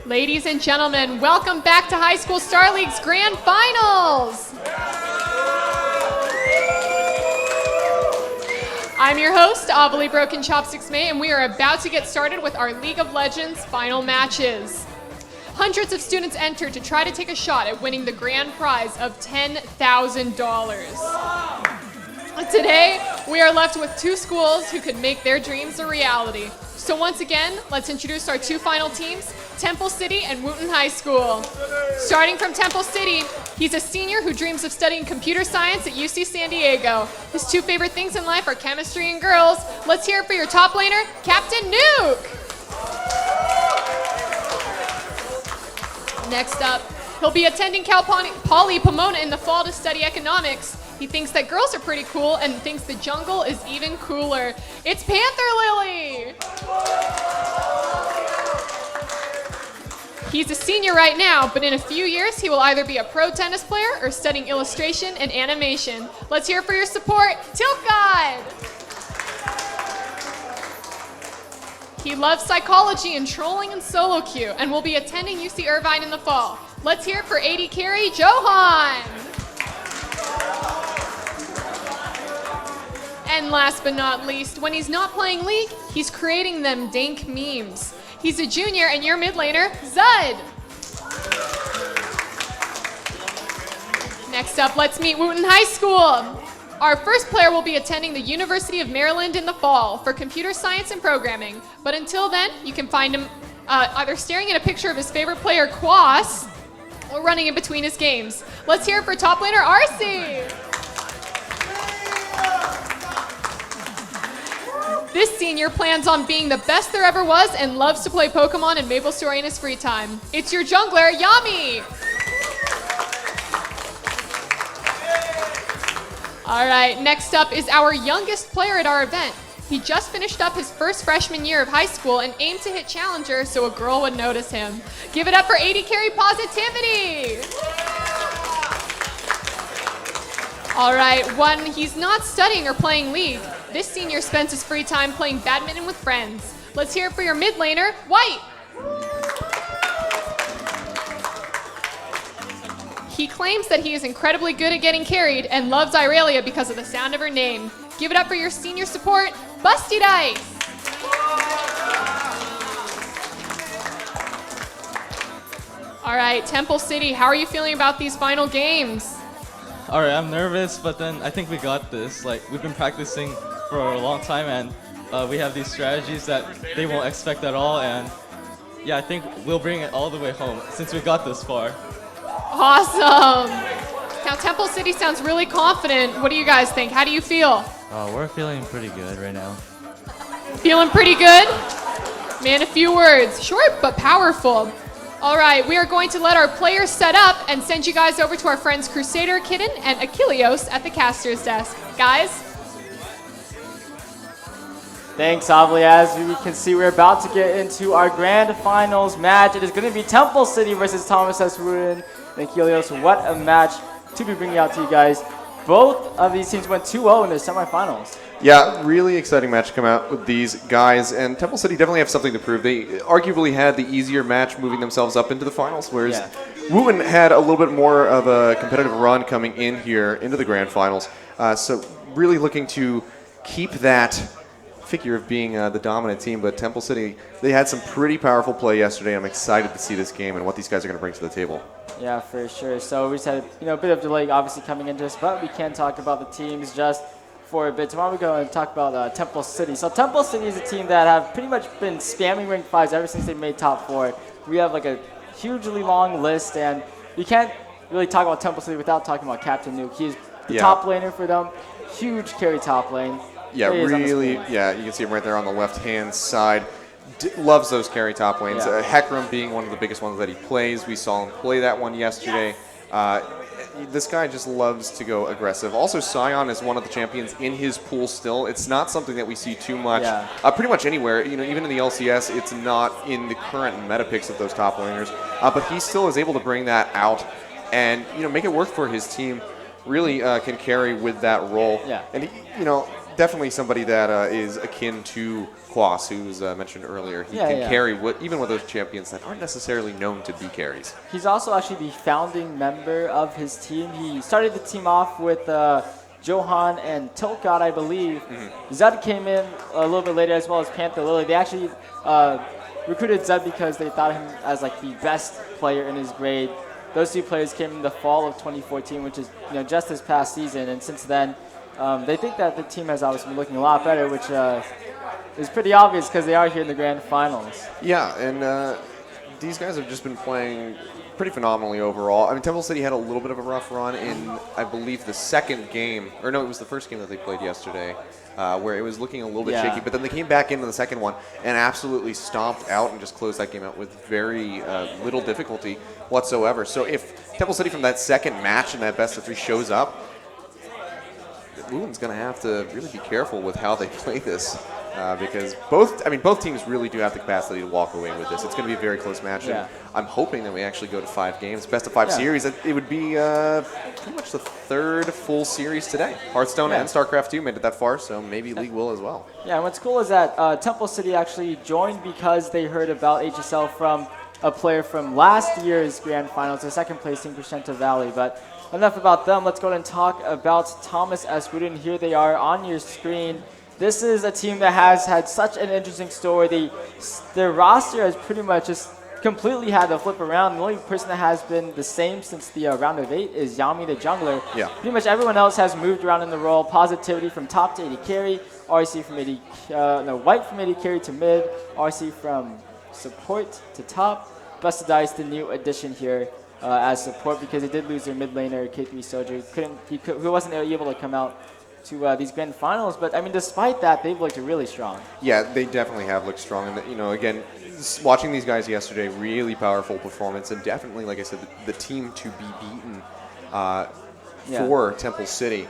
Ladies and gentlemen, welcome back to High School Star League's Grand Finals. I'm your host, Avalie Broken Chopsticks May, and we are about to get started with our League of Legends final matches. Hundreds of students entered to try to take a shot at winning the grand prize of $10,000. Today, we are left with two schools who could make their dreams a reality. So once again, let's introduce our two final teams, Temple City and Wootton High School. Starting from Temple City, he's a senior who dreams of studying computer science at UC San Diego. His two favorite things in life are chemistry and girls. Let's hear it for your top laner, Captain Nuke. Next up, he'll be attending Cal Poly Pomona in the fall to study economics. He thinks that girls are pretty cool and thinks the jungle is even cooler. It's Panther Lily! He's a senior right now, but in a few years he will either be a pro tennis player or studying illustration and animation. Let's hear it for your support, Tilt God! He loves psychology and trolling and solo queue and will be attending UC Irvine in the fall. Let's hear it for AD carry, Johan! And last but not least, when he's not playing League, he's creating them dank memes. He's a junior and your mid laner, Zud. Next up, let's meet Wootton High School. Our first player will be attending the University of Maryland in the fall for computer science and programming. But until then, you can find him either staring at a picture of his favorite player, Quas, or running in between his games. Let's hear it for top laner, Arcee. This senior plans on being the best there ever was and loves to play Pokemon and MapleStory in his free time. It's your jungler, Yami! Alright, next up is our youngest player at our event. He just finished up his first freshman year of high school and aimed to hit Challenger so a girl would notice him. Give it up for AD Carry Positivity! Alright, when he's not studying or playing League, this senior spends his free time playing badminton with friends. Let's hear it for your mid laner, White. He claims that he is incredibly good at getting carried and loves Irelia because of the sound of her name. Give it up for your senior support, Busty Dice. All right, Temple City, how are you feeling about these final games? All right, I'm nervous, but then I think we got this. Like, we've been practicing for a long time, and we have these strategies that they won't expect at all, and yeah, I think we'll bring it all the way home since we got this far. Awesome! Now, Temple City sounds really confident. What do you guys think? How do you feel? We're feeling pretty good right now. Feeling pretty good? Man, a few words. Short but powerful. All right, we are going to let our players set up and send you guys over to our friends Crusader Kitten and Achilleos at the caster's desk. Guys? Thanks, Avalie. As we can see, we're about to get into our grand finals match. It is going to be Temple City versus Thomas S. Wootton and Achilleos. What a match to be bringing out to you guys. Both of these teams went 2-0 in their semifinals. Yeah, really exciting match to come out with these guys, and Temple City definitely have something to prove. They arguably had the easier match moving themselves up into the finals, whereas Wootton had a little bit more of a competitive run coming in here into the grand finals. So really looking to keep that figure of being the dominant team, but Temple City, they had some pretty powerful play yesterday. I'm excited to see this game and what these guys are going to bring to the table. Yeah, for sure. So we just had a bit of delay obviously coming into this, but we can talk about the teams just for a bit. Tomorrow we go and talk about Temple City. So Temple City is a team that have pretty much been spamming rank 5s ever since they made top 4. We have like a hugely long list, and you can't really talk about Temple City without talking about Captain Nuke. He's the top laner for them. Huge carry top lane. Yeah, really. Yeah, you can see him right there on the left-hand side. Loves those carry top lanes. Hecarim being one of the biggest ones that he plays. We saw him play that one yesterday. This guy just loves to go aggressive. Also, Sion is one of the champions in his pool still. It's not something that we see too much, pretty much anywhere. Even in the LCS, it's not in the current meta picks of those top laners. But he still is able to bring that out and make it work for his team. Really can carry with that role. Yeah. And definitely somebody that is akin to Quas, who was mentioned earlier. He Yeah, can yeah. carry even with those champions that aren't necessarily known to be carries. He's also actually the founding member of his team. He started the team off with Johan and Tilkot, I believe. Zed came in a little bit later, as well as Panther Lily. They actually recruited Zed because they thought him as like the best player in his grade. Those two players came in the fall of 2014, which is just this past season, and since then, they think that the team has obviously been looking a lot better, which is pretty obvious because they are here in the grand finals. Yeah, and these guys have just been playing pretty phenomenally overall. I mean, Temple City had a little bit of a rough run in, I believe, the second game, or no, it was the first game that they played yesterday, where it was looking a little bit shaky. But then they came back into the second one and absolutely stomped out and just closed that game out with very little difficulty whatsoever. So if Temple City from that second match in that best of three shows up, Wootton's going to have to really be careful with how they play this. Because both teams really do have the capacity to walk away with this. It's going to be a very close match, and I'm hoping that we actually go to 5 games, best of 5 series. It would be pretty much the third full series today. Hearthstone and StarCraft 2 made it that far, so maybe League will as well. Yeah, and what's cool is that Temple City actually joined because they heard about HSL from a player from last year's Grand Finals, the second place team, Crescenta Valley. But enough about them. Let's go ahead and talk about Thomas S. Wootton. Here they are on your screen. This is a team that has had such an interesting story. Their roster has pretty much just completely had to flip around. The only person that has been the same since the round of 8 is Yami the jungler. Yeah. Pretty much everyone else has moved around in the role. Positivity from top to AD carry, RC from White from AD carry to mid, RC from support to top. Busted Dice, the new addition here as support, because they did lose their mid laner, K3 Soldier. He wasn't able to come out to these grand finals, but I mean, despite that, they've looked really strong. Yeah, they definitely have looked strong, and again, watching these guys yesterday, really powerful performance, and definitely, like I said, the team to be beaten for Temple City.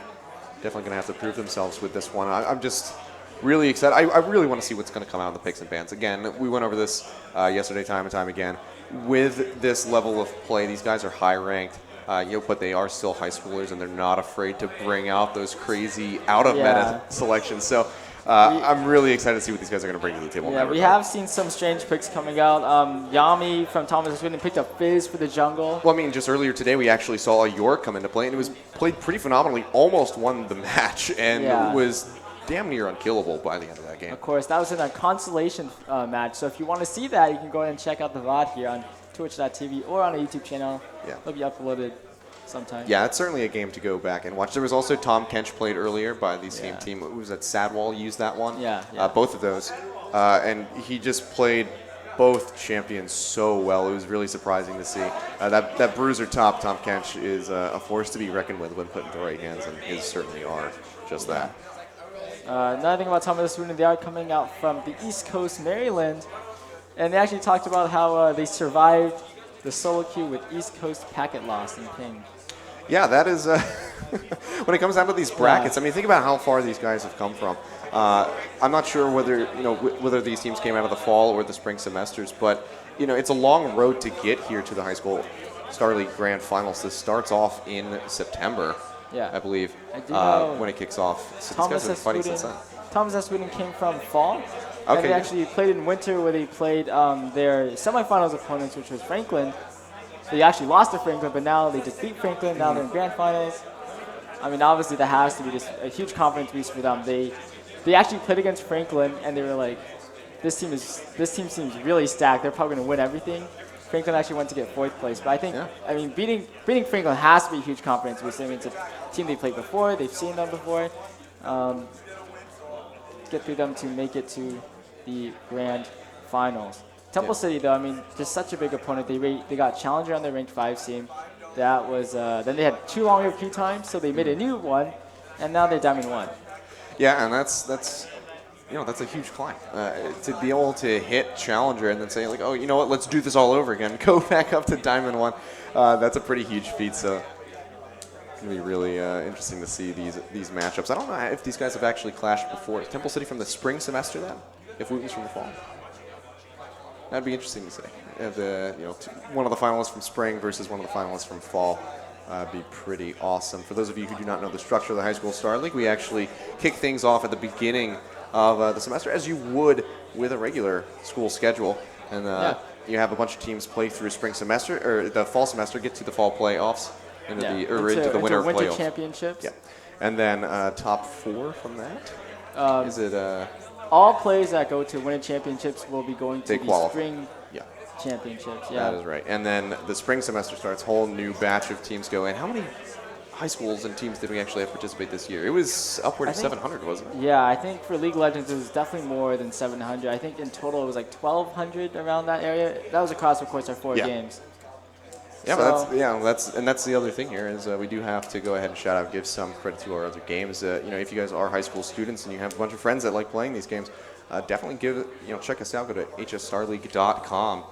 Definitely going to have to prove themselves with this one. I'm just really excited. I really want to see what's going to come out of the picks and bans. Again, we went over this yesterday time and time again. With this level of play, these guys are high ranked. But they are still high schoolers, and they're not afraid to bring out those crazy out-of-meta selections. So I'm really excited to see what these guys are going to bring to the table. Yeah, we have seen some strange picks coming out. Yami from Thomas Sweden picked up Fizz for the jungle. Well, I mean, just earlier today, we actually saw a York come into play, and it was played pretty phenomenally, almost won the match, and was damn near unkillable by the end of that game. Of course, that was in a consolation match. So if you want to see that, you can go ahead and check out the VOD here on twitch.tv or on a YouTube channel. Yeah. It'll be uploaded sometime. Yeah, it's certainly a game to go back and watch. There was also Tom Kench played earlier by the same team. It was at Sadwall used that one. Both of those. And he just played both champions so well. It was really surprising to see. That bruiser top, Tom Kench, is a force to be reckoned with when put into the right hands, and his certainly are just that. Another thing about Thomas Wootton, they are coming out from the East Coast, Maryland. And they actually talked about how they survived the solo queue with East Coast packet loss and ping. Yeah, that is, when it comes down to these brackets, I mean, think about how far these guys have come from. I'm not sure whether these teams came out of the fall or the spring semesters, but, it's a long road to get here to the high school Star League Grand Finals. This starts off in September, I believe, when it kicks off. So these guys have been fighting since then. Thomas S. Wootton came from fall. And they actually played in winter, where they played their semifinals opponents, which was Franklin. They actually lost to Franklin, but now they just beat Franklin. Now they're in grand finals. I mean, obviously that has to be just a huge confidence boost for them. They actually played against Franklin, and they were like, this team seems really stacked. They're probably going to win everything. Franklin actually went to get 4th place, but I think I mean beating Franklin has to be a huge confidence boost. I mean, it's a team they played before. They've seen them before. Get through them to make it to the grand finals. Temple City, though, I mean, just such a big opponent. They got challenger on their ranked 5 team. That was then they had 2 longer queue times, so they made a new one, and now they're Diamond 1. Yeah, and that's a huge climb to be able to hit challenger and then say like, oh, you know what, let's do this all over again. Go back up to Diamond 1. That's a pretty huge feat. So it's gonna be really interesting to see these matchups. I don't know if these guys have actually clashed before. Is Temple City from the spring semester then? If Wootton's from the fall, that'd be interesting to see. One of the finalists from spring versus one of the finalists from fall. Be pretty awesome. For those of you who do not know the structure of the High School Star League, we actually kick things off at the beginning of the semester, as you would with a regular school schedule. And you have a bunch of teams play through spring semester, or the fall semester, get to the fall playoffs, into the winter playoffs. Championships. Yeah. And then top 4 from that? Is it... all players that go to winter championships will be going to They the qualify. spring championships. Yeah. That is right. And then the spring semester starts, whole new batch of teams go in. How many high schools and teams did we actually have participate this year? It was upward of 700, wasn't it? Yeah, I think for League of Legends it was definitely more than 700. I think in total it was like 1,200 around that area. That was across, of course, our 4 games. Yeah, but that's the other thing here is we do have to go ahead and shout out, give some credit to our other games. If you guys are high school students and you have a bunch of friends that like playing these games, definitely check us out. Go to hsstarleague.com.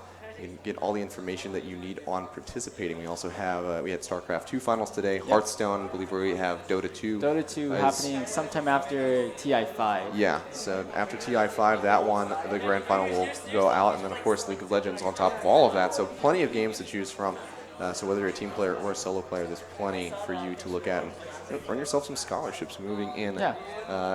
You can get all the information that you need on participating. We also have we had StarCraft 2 finals today. Yep. Hearthstone, I believe we have Dota 2. Dota 2 happening sometime after TI5. Yeah, so after TI5, that one, the grand final will go out, and then of course League of Legends on top of all of that. So plenty of games to choose from. So whether you're a team player or a solo player, there's plenty for you to look at. And earn yourself some scholarships moving in. Yeah.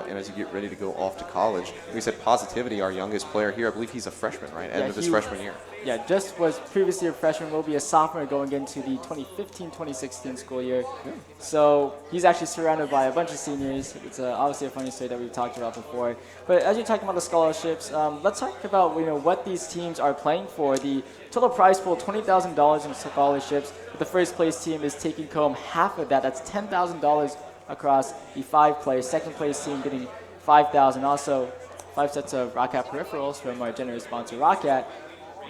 And as you get ready to go off to college, we said Positivity, our youngest player here, I believe he's a freshman, right? End of his freshman year. Yeah, just was previously a freshman, will be a sophomore going into the 2015-2016 school year. Yeah. So he's actually surrounded by a bunch of seniors. It's obviously a funny story that we've talked about before. But as you're talking about the scholarships, let's talk about what these teams are playing for. The total prize pool, $20,000 in scholarships. The first place team is taking home half of that. That's $10,000 across the 5 players. Second place team getting $5,000. Also, 5 sets of Roccat peripherals from our generous sponsor Roccat.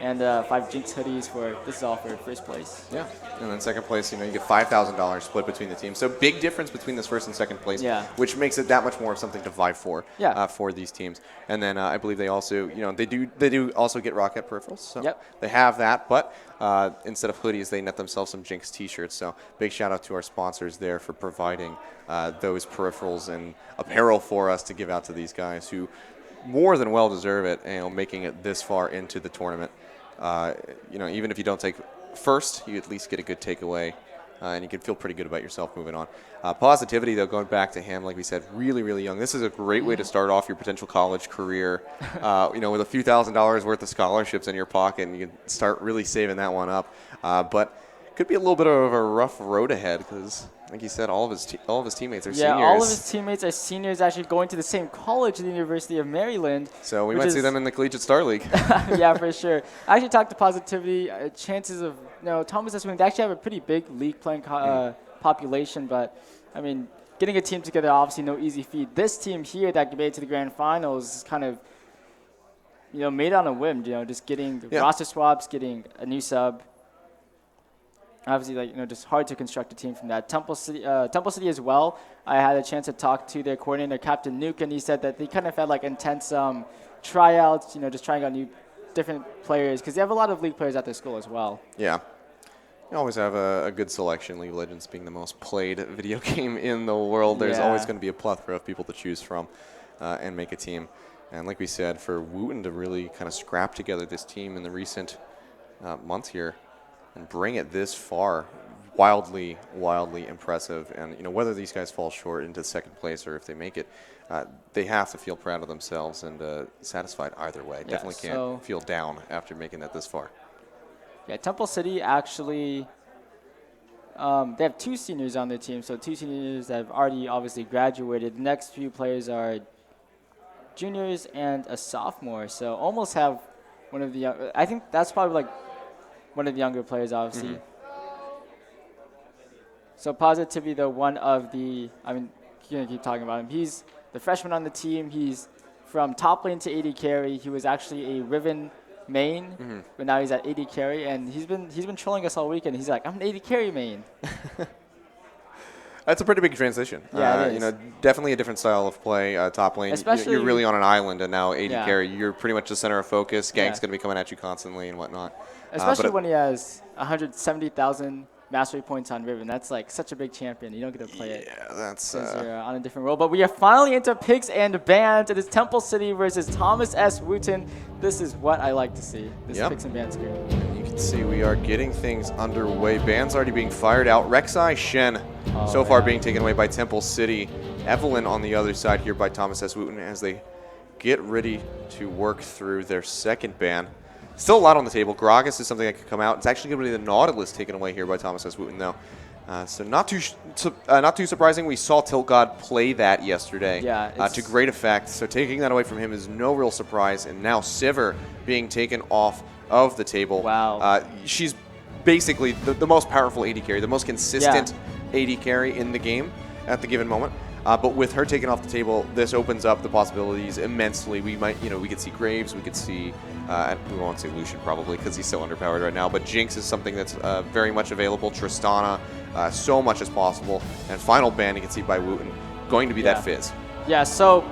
And 5 Jinx hoodies this is all for first place. Yeah, and then second place, you get $5,000 split between the teams. So big difference between this first and second place, which makes it that much more of something to vie for for these teams. And then I believe they also, they do also get Rocket peripherals. So they have that, but instead of hoodies, they net themselves some Jinx t-shirts. So big shout out to our sponsors there for providing those peripherals and apparel for us to give out to these guys who more than well deserve it, making it this far into the tournament. Even if you don't take first, you at least get a good takeaway, and you can feel pretty good about yourself moving on. Positivity, though, going back to him, like we said, really, really young. This is a great way to start off your potential college career, with a few $1,000s worth of scholarships in your pocket, and you can start really saving that one up. But could be a little bit of a rough road ahead because, like you said, all of his teammates are seniors. Yeah, all of his teammates are seniors, actually going to the same college, the University of Maryland. So we might see them in the Collegiate Star League. Yeah, for sure. I actually talked to Positivity. Chances of Thomas S. Wing, they actually have a pretty big league playing population, but I mean, getting a team together, obviously no easy feat. This team here that made it to the grand finals is kind of made on a whim. Just getting the roster swaps, getting a new sub. Obviously, just hard to construct a team from that. Temple City as well. I had a chance to talk to their coordinator, Captain Nuke, and he said that they kind of had intense tryouts. Just trying out different players because they have a lot of league players at their school as well. Yeah, you always have a good selection. League of Legends being the most played video game in the world, there's always going to be a plethora of people to choose from and make a team. And like we said, for Wootton to really kind of scrap together this team in the recent months here and bring it this far, wildly, wildly impressive. And whether these guys fall short into second place or if they make it, they have to feel proud of themselves and satisfied either way. Definitely can't feel down after making that this far. Yeah, Temple City actually, they have 2 seniors on their team, so 2 seniors that have already obviously graduated. The next few players are juniors and a sophomore, so almost have one of the I think that's probably one of the younger players, obviously. Mm-hmm. So Positivity, though, one of the, you're going to keep talking about him. He's the freshman on the team. He's from top lane to AD carry. He was actually a Riven main, but now he's at AD carry, and he's been trolling us all weekend. He's like, I'm an AD carry main. That's a pretty big transition. Yeah, it is. Definitely a different style of play. Top lane, you're really on an island, and now AD carry, you're pretty much the center of focus. Gank's going to be coming at you constantly and whatnot. Especially when he has 170,000 mastery points on Riven. That's such a big champion. You don't get to play it. Yeah, that's you're on a different role. But we are finally into picks and bans. It is Temple City versus Thomas S. Wootton. This is what I like to see. This picks and bans screen. You can Let's see, we are getting things underway. Ban's already being fired out. Rek'Sai, Shen, so far being taken away by Temple City. Evelyn on the other side here by Thomas S. Wootton as they get ready to work through their second ban. Still a lot on the table. Gragas is something that could come out. It's actually going to be the Nautilus taken away here by Thomas S. Wootton, though. So not too surprising. We saw Tilt God play that yesterday to great effect. So taking that away from him is no real surprise. And now Sivir being taken off of the table. Wow. She's basically the most powerful AD carry, the most consistent AD carry in the game at the given moment. But with her taken off the table, this opens up the possibilities immensely. We might, we could see Graves, we could see, we won't say Lucian probably because he's so underpowered right now, but Jinx is something that's very much available. Tristana, so much as possible. And final ban you can see by Wootton, going to be that Fizz. Yeah, so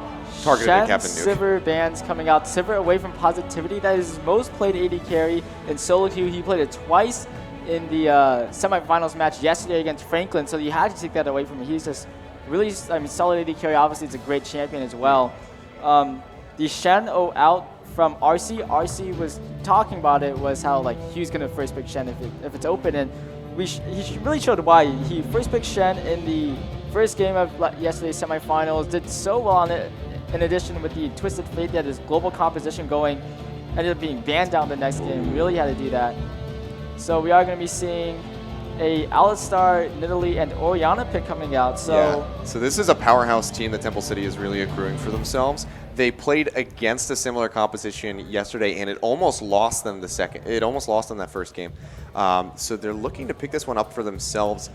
targeted Shen, at Captain Nuke. Sivir bans coming out. Sivir away from positivity. That is his most played AD carry in solo queue. He played it twice in the semifinals match yesterday against Franklin, so you had to take that away from him. He's just really, solid AD carry. Obviously, it's a great champion as well. The Shen out from RC. RC was talking about it, was how he was gonna first pick Shen if it's open, and he really showed why. He first picked Shen in the first game of yesterday's semifinals. Did so well on it. In addition, with the Twisted Fate, he had his global composition going. Ended up being banned down the next game. Really had to do that. So we are gonna be seeing a Alistar, Nidalee, and Orianna pick coming out. So So this is a powerhouse team that Temple City is really accruing for themselves. They played against a similar composition yesterday, and it almost lost them that first game. So they're looking to pick this one up for themselves.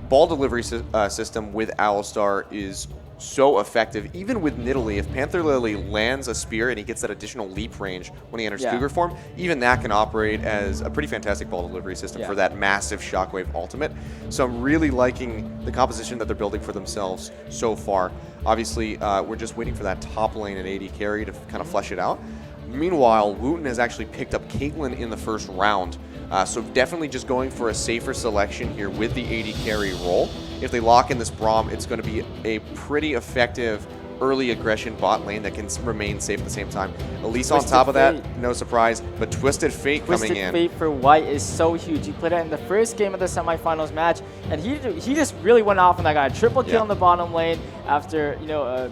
Ball delivery system with Alistar is so effective. Even with Nidalee, if Panther Lily lands a spear and he gets that additional leap range when he enters Cougar form, even that can operate as a pretty fantastic ball delivery system for that massive Shockwave ultimate. So I'm really liking the composition that they're building for themselves so far. Obviously, we're just waiting for that top lane and AD carry to kind of flesh it out. Meanwhile, Wootton has actually picked up Caitlyn in the first round. So definitely just going for a safer selection here with the AD carry role. If they lock in this Braum, it's going to be a pretty effective early aggression bot lane that can remain safe at the same time. Elise on top of that, no surprise, but Twisted Fate coming in. Twisted Fate for White is so huge. He played it in the first game of the semifinals match, and he just really went off on that guy. Triple kill in the bottom lane after a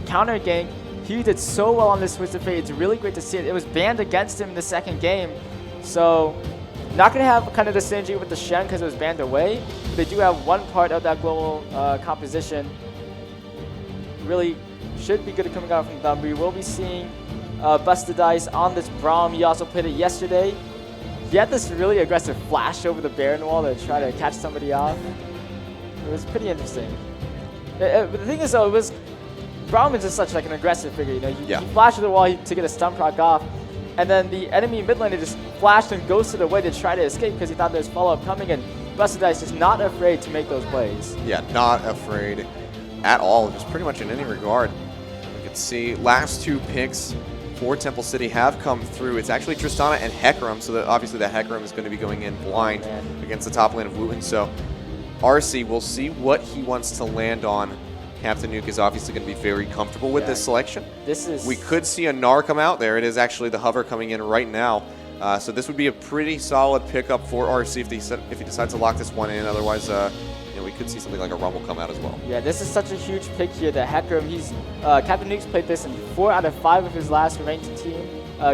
counter gank. He did so well on this Twisted Fate. It's really great to see it. It was banned against him in the second game, so not going to have kind of the synergy with the Shen because it was banned away. But they do have one part of that global composition. Really should be good coming out from them. We will be seeing Busted Dice on this Braum. He also played it yesterday. He had this really aggressive flash over the Baron wall to try to catch somebody off. It was pretty interesting. But the thing is, though, Braum is just such an aggressive figure. He flashed to the wall to get a stun proc off. And then the enemy mid laner just flashed and ghosted away to try to escape because he thought there was follow-up coming, and Busted Dice is not afraid to make those plays. Yeah, not afraid at all, just pretty much in any regard. You can see last two picks for Temple City have come through. It's actually Tristana and Hecarim, so that obviously that Hecarim is going to be going in blind against the top lane of Wootton. So RC, we'll see what he wants to land on. Captain Nuke is obviously going to be very comfortable with this selection. We could see a Gnar come out there. It is actually the hover coming in right now. So this would be a pretty solid pickup for RC if he decides to lock this one in. Otherwise, we could see something like a Rumble come out as well. Yeah, this is such a huge pick here. The Hecarim, Captain Nuke's played this in 4 out of 5 of his last ranked team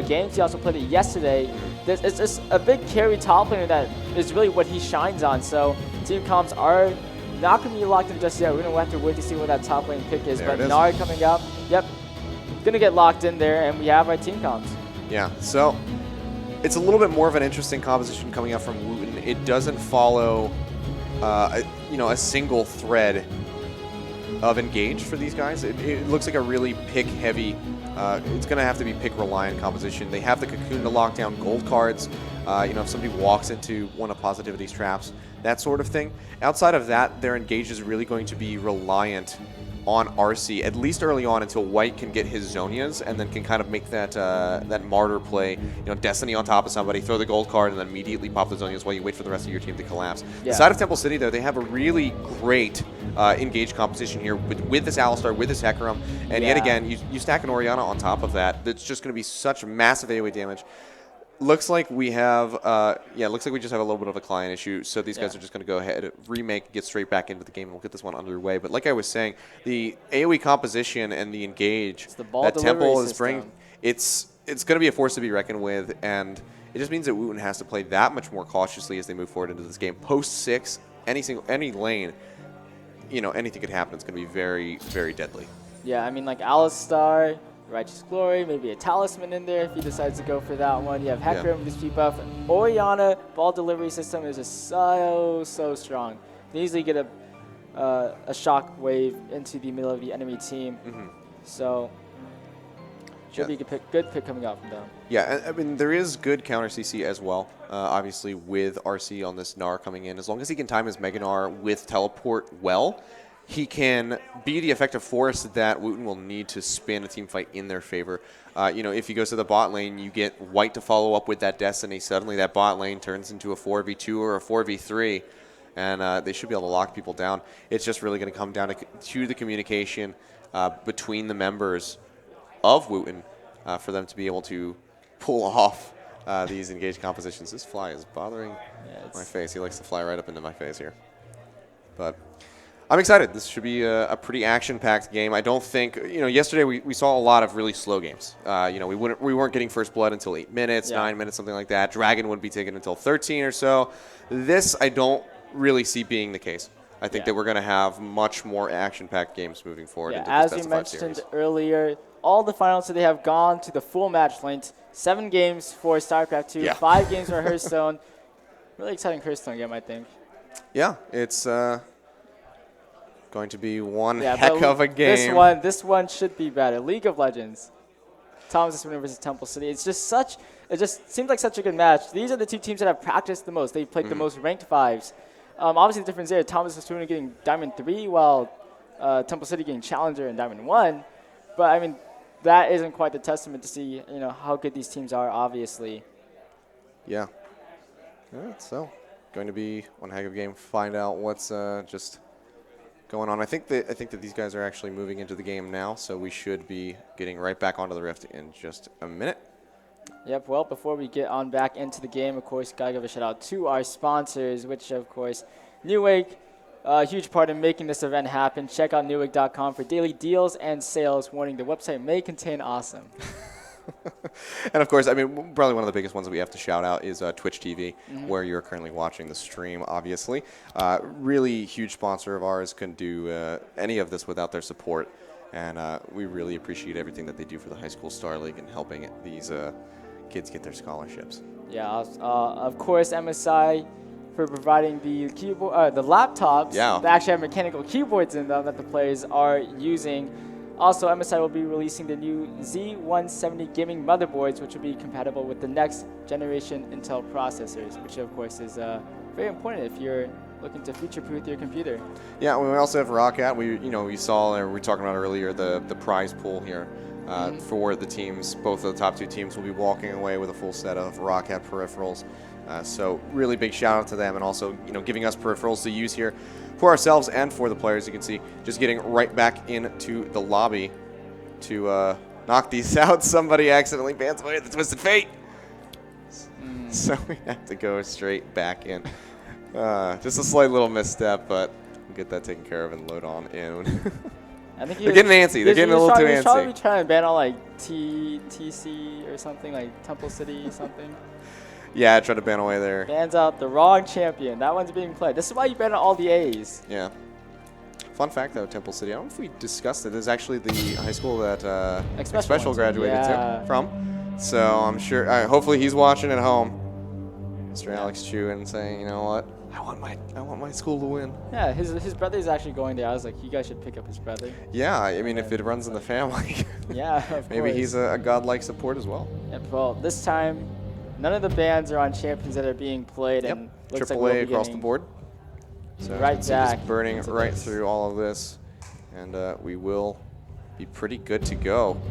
games. He also played it yesterday. It's just a big carry top laner that is really what he shines on. So team comps are not going to be locked in just yet. We're going to have to wait to see what that top lane pick is. But Gnar coming up, going to get locked in there, and we have our team comps. Yeah, so it's a little bit more of an interesting composition coming out from Wootton. It doesn't follow a single thread of engage for these guys. It looks like a really pick-heavy, it's going to have to be pick-reliant composition. They have the Cocoon to lock down gold cards, if somebody walks into one of Positivity's traps, that sort of thing. Outside of that, their engage is really going to be reliant on RC, at least early on, until White can get his Zonias and then can kind of make that that martyr play, Destiny on top of somebody, throw the gold card, and then immediately pop the Zonias while you wait for the rest of your team to collapse. The side of Temple City, though, they have a really great engage composition here with this Alistar, with this Hecarim, and yet again, you stack an Orianna on top of that. That's just going to be such massive AoE damage. Looks like we have, looks like we just have a little bit of a client issue. So these guys are just going to go ahead, remake, get straight back into the game, and we'll get this one underway. But like I was saying, the AoE composition and the engage the ball that delivery Temple is system. bringing, it's going to be a force to be reckoned with, and it just means that Wootton has to play that much more cautiously as they move forward into this game. Post 6, any lane, anything could happen. It's going to be very, very deadly. Yeah, I mean, like Alistar, Righteous Glory, maybe a Talisman in there if he decides to go for that one. You have Hecarim with his speed buff. Orianna, ball delivery system is just so strong. They easily get a shock wave into the middle of the enemy team. So, should be a good pick coming out from them. Yeah, I mean, there is good counter CC as well. Obviously, with RC on this Gnar coming in, as long as he can time his Mega Gnar with teleport well, he can be the effective force that Wootton will need to spin a team fight in their favor. If he goes to the bot lane, you get White to follow up with that Destiny. Suddenly, that bot lane turns into a 4v2 or a 4v3, and they should be able to lock people down. It's just really going to come down to the communication between the members of Wootton for them to be able to pull off these engaged compositions. This fly is bothering my face. He likes to fly right up into my face here. But I'm excited. This should be a pretty action-packed game. I don't think, yesterday we saw a lot of really slow games. We weren't getting first blood until 8 minutes, 9 minutes, something like that. Dragon wouldn't be taken until 13 or so. This I don't really see being the case. I think that we're going to have much more action-packed games moving forward into this as best we of 5 mentioned series. earlier, all the finals today have gone to the full match length. 7 games for StarCraft 2, 5 games for Hearthstone. Really exciting Hearthstone game, I think. Yeah, it's going to be one heck of a game. This one should be better. League of Legends, Thomas Winner versus Temple City. It just seems like such a good match. These are the two teams that have practiced the most. They've played the most ranked 5s. Obviously, the difference there, Thomas Winner getting Diamond 3, while Temple City getting Challenger and Diamond 1. But I mean, that isn't quite the testament to see how good these teams are. Obviously. Yeah. All right, so going to be one heck of a game. Find out what's just going on. I think that these guys are actually moving into the game now, so we should be getting right back onto the Rift in just a minute. Yep, well, before we get on back into the game, of course, gotta give a shout out to our sponsors, which, of course, Newegg, a huge part in making this event happen. Check out Newegg.com for daily deals and sales. Warning, the website may contain awesome. And, of course, I mean, probably one of the biggest ones that we have to shout out is Twitch TV, where you're currently watching the stream, obviously. Really huge sponsor of ours. Couldn't do any of this without their support. And we really appreciate everything that they do for the High School Star League and helping these kids get their scholarships. Yeah, of course, MSI for providing the keyboard, the laptops that actually have mechanical keyboards in them that the players are using. Also, MSI will be releasing the new Z170 gaming motherboards, which will be compatible with the next generation Intel processors, which of course is very important if you're looking to future-proof your computer. Yeah, we also have Roccat. We saw, we were talking about earlier, the prize pool here for the teams. Both of the top 2 teams will be walking away with a full set of Roccat peripherals. So really big shout out to them, and also giving us peripherals to use here for ourselves and for the players. You can see just getting right back into the lobby to knock these out. Somebody accidentally bans away the Twisted Fate. So we have to go straight back in. Just a slight little misstep, but we'll get that taken care of and load on in. I think they're getting antsy. They're getting a little too antsy. He's probably trying to ban all like TC or something, like Temple City or something. Yeah, I tried to ban away there. Bans out the wrong champion. That one's being played. This is why you ban out all the A's. Yeah. Fun fact, though, Temple City, I don't know if we discussed it. It's actually the high school that Special graduated from. So I'm sure, hopefully he's watching at home. Mr. Alex Chu, and saying, you know what, I want my school to win. Yeah, his brother's actually going there. I was like, you guys should pick up his brother. Yeah, I mean, if it runs in the family. Yeah, of maybe course. He's a godlike support as well. Yep, well, this time, none of the bans are on champions that are being played. Yep, And looks AAA like we'll across the board. So right back. just burning right through all of this. And we will be pretty good to go.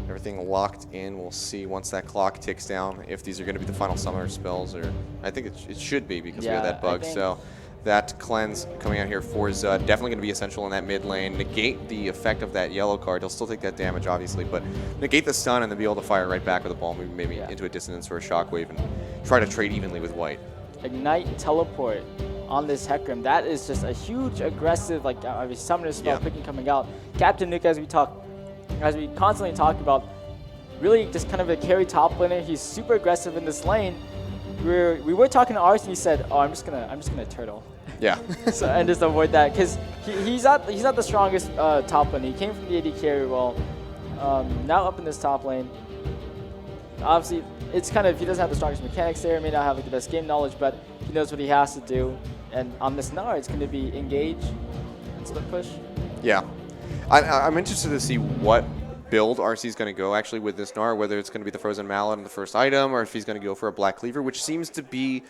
Everything locked in. We'll see once that clock ticks down if these are going to be the final summoner spells, or I think it should be because we have that bug. So That cleanse coming out here for Zud, definitely going to be essential in that mid lane. Negate the effect of that yellow card. He'll still take that damage, obviously, but negate the stun and then be able to fire right back with a ball, maybe into a dissonance or a shockwave, and try to trade evenly with white. Ignite teleport on this Hecarim. That is just a huge aggressive, like summoner spell picking coming out. Captain Nuke, as we constantly talk about, really just kind of a carry top laner. He's super aggressive in this lane. We were talking to Ars and he said, "Oh, I'm just gonna turtle." Yeah. So, and just avoid that because he's not the strongest top lane. He came from the AD carry role. Now up in this top lane. Obviously, it's kind of, he doesn't have the strongest mechanics there. He may not have like the best game knowledge, but he knows what he has to do. And on this Gnar, it's going to be engage and split push. Yeah. I'm interested to see what build RC is going to go actually with this Gnar, whether it's going to be the Frozen Mallet in the first item, or if he's going to go for a Black Cleaver, which seems to be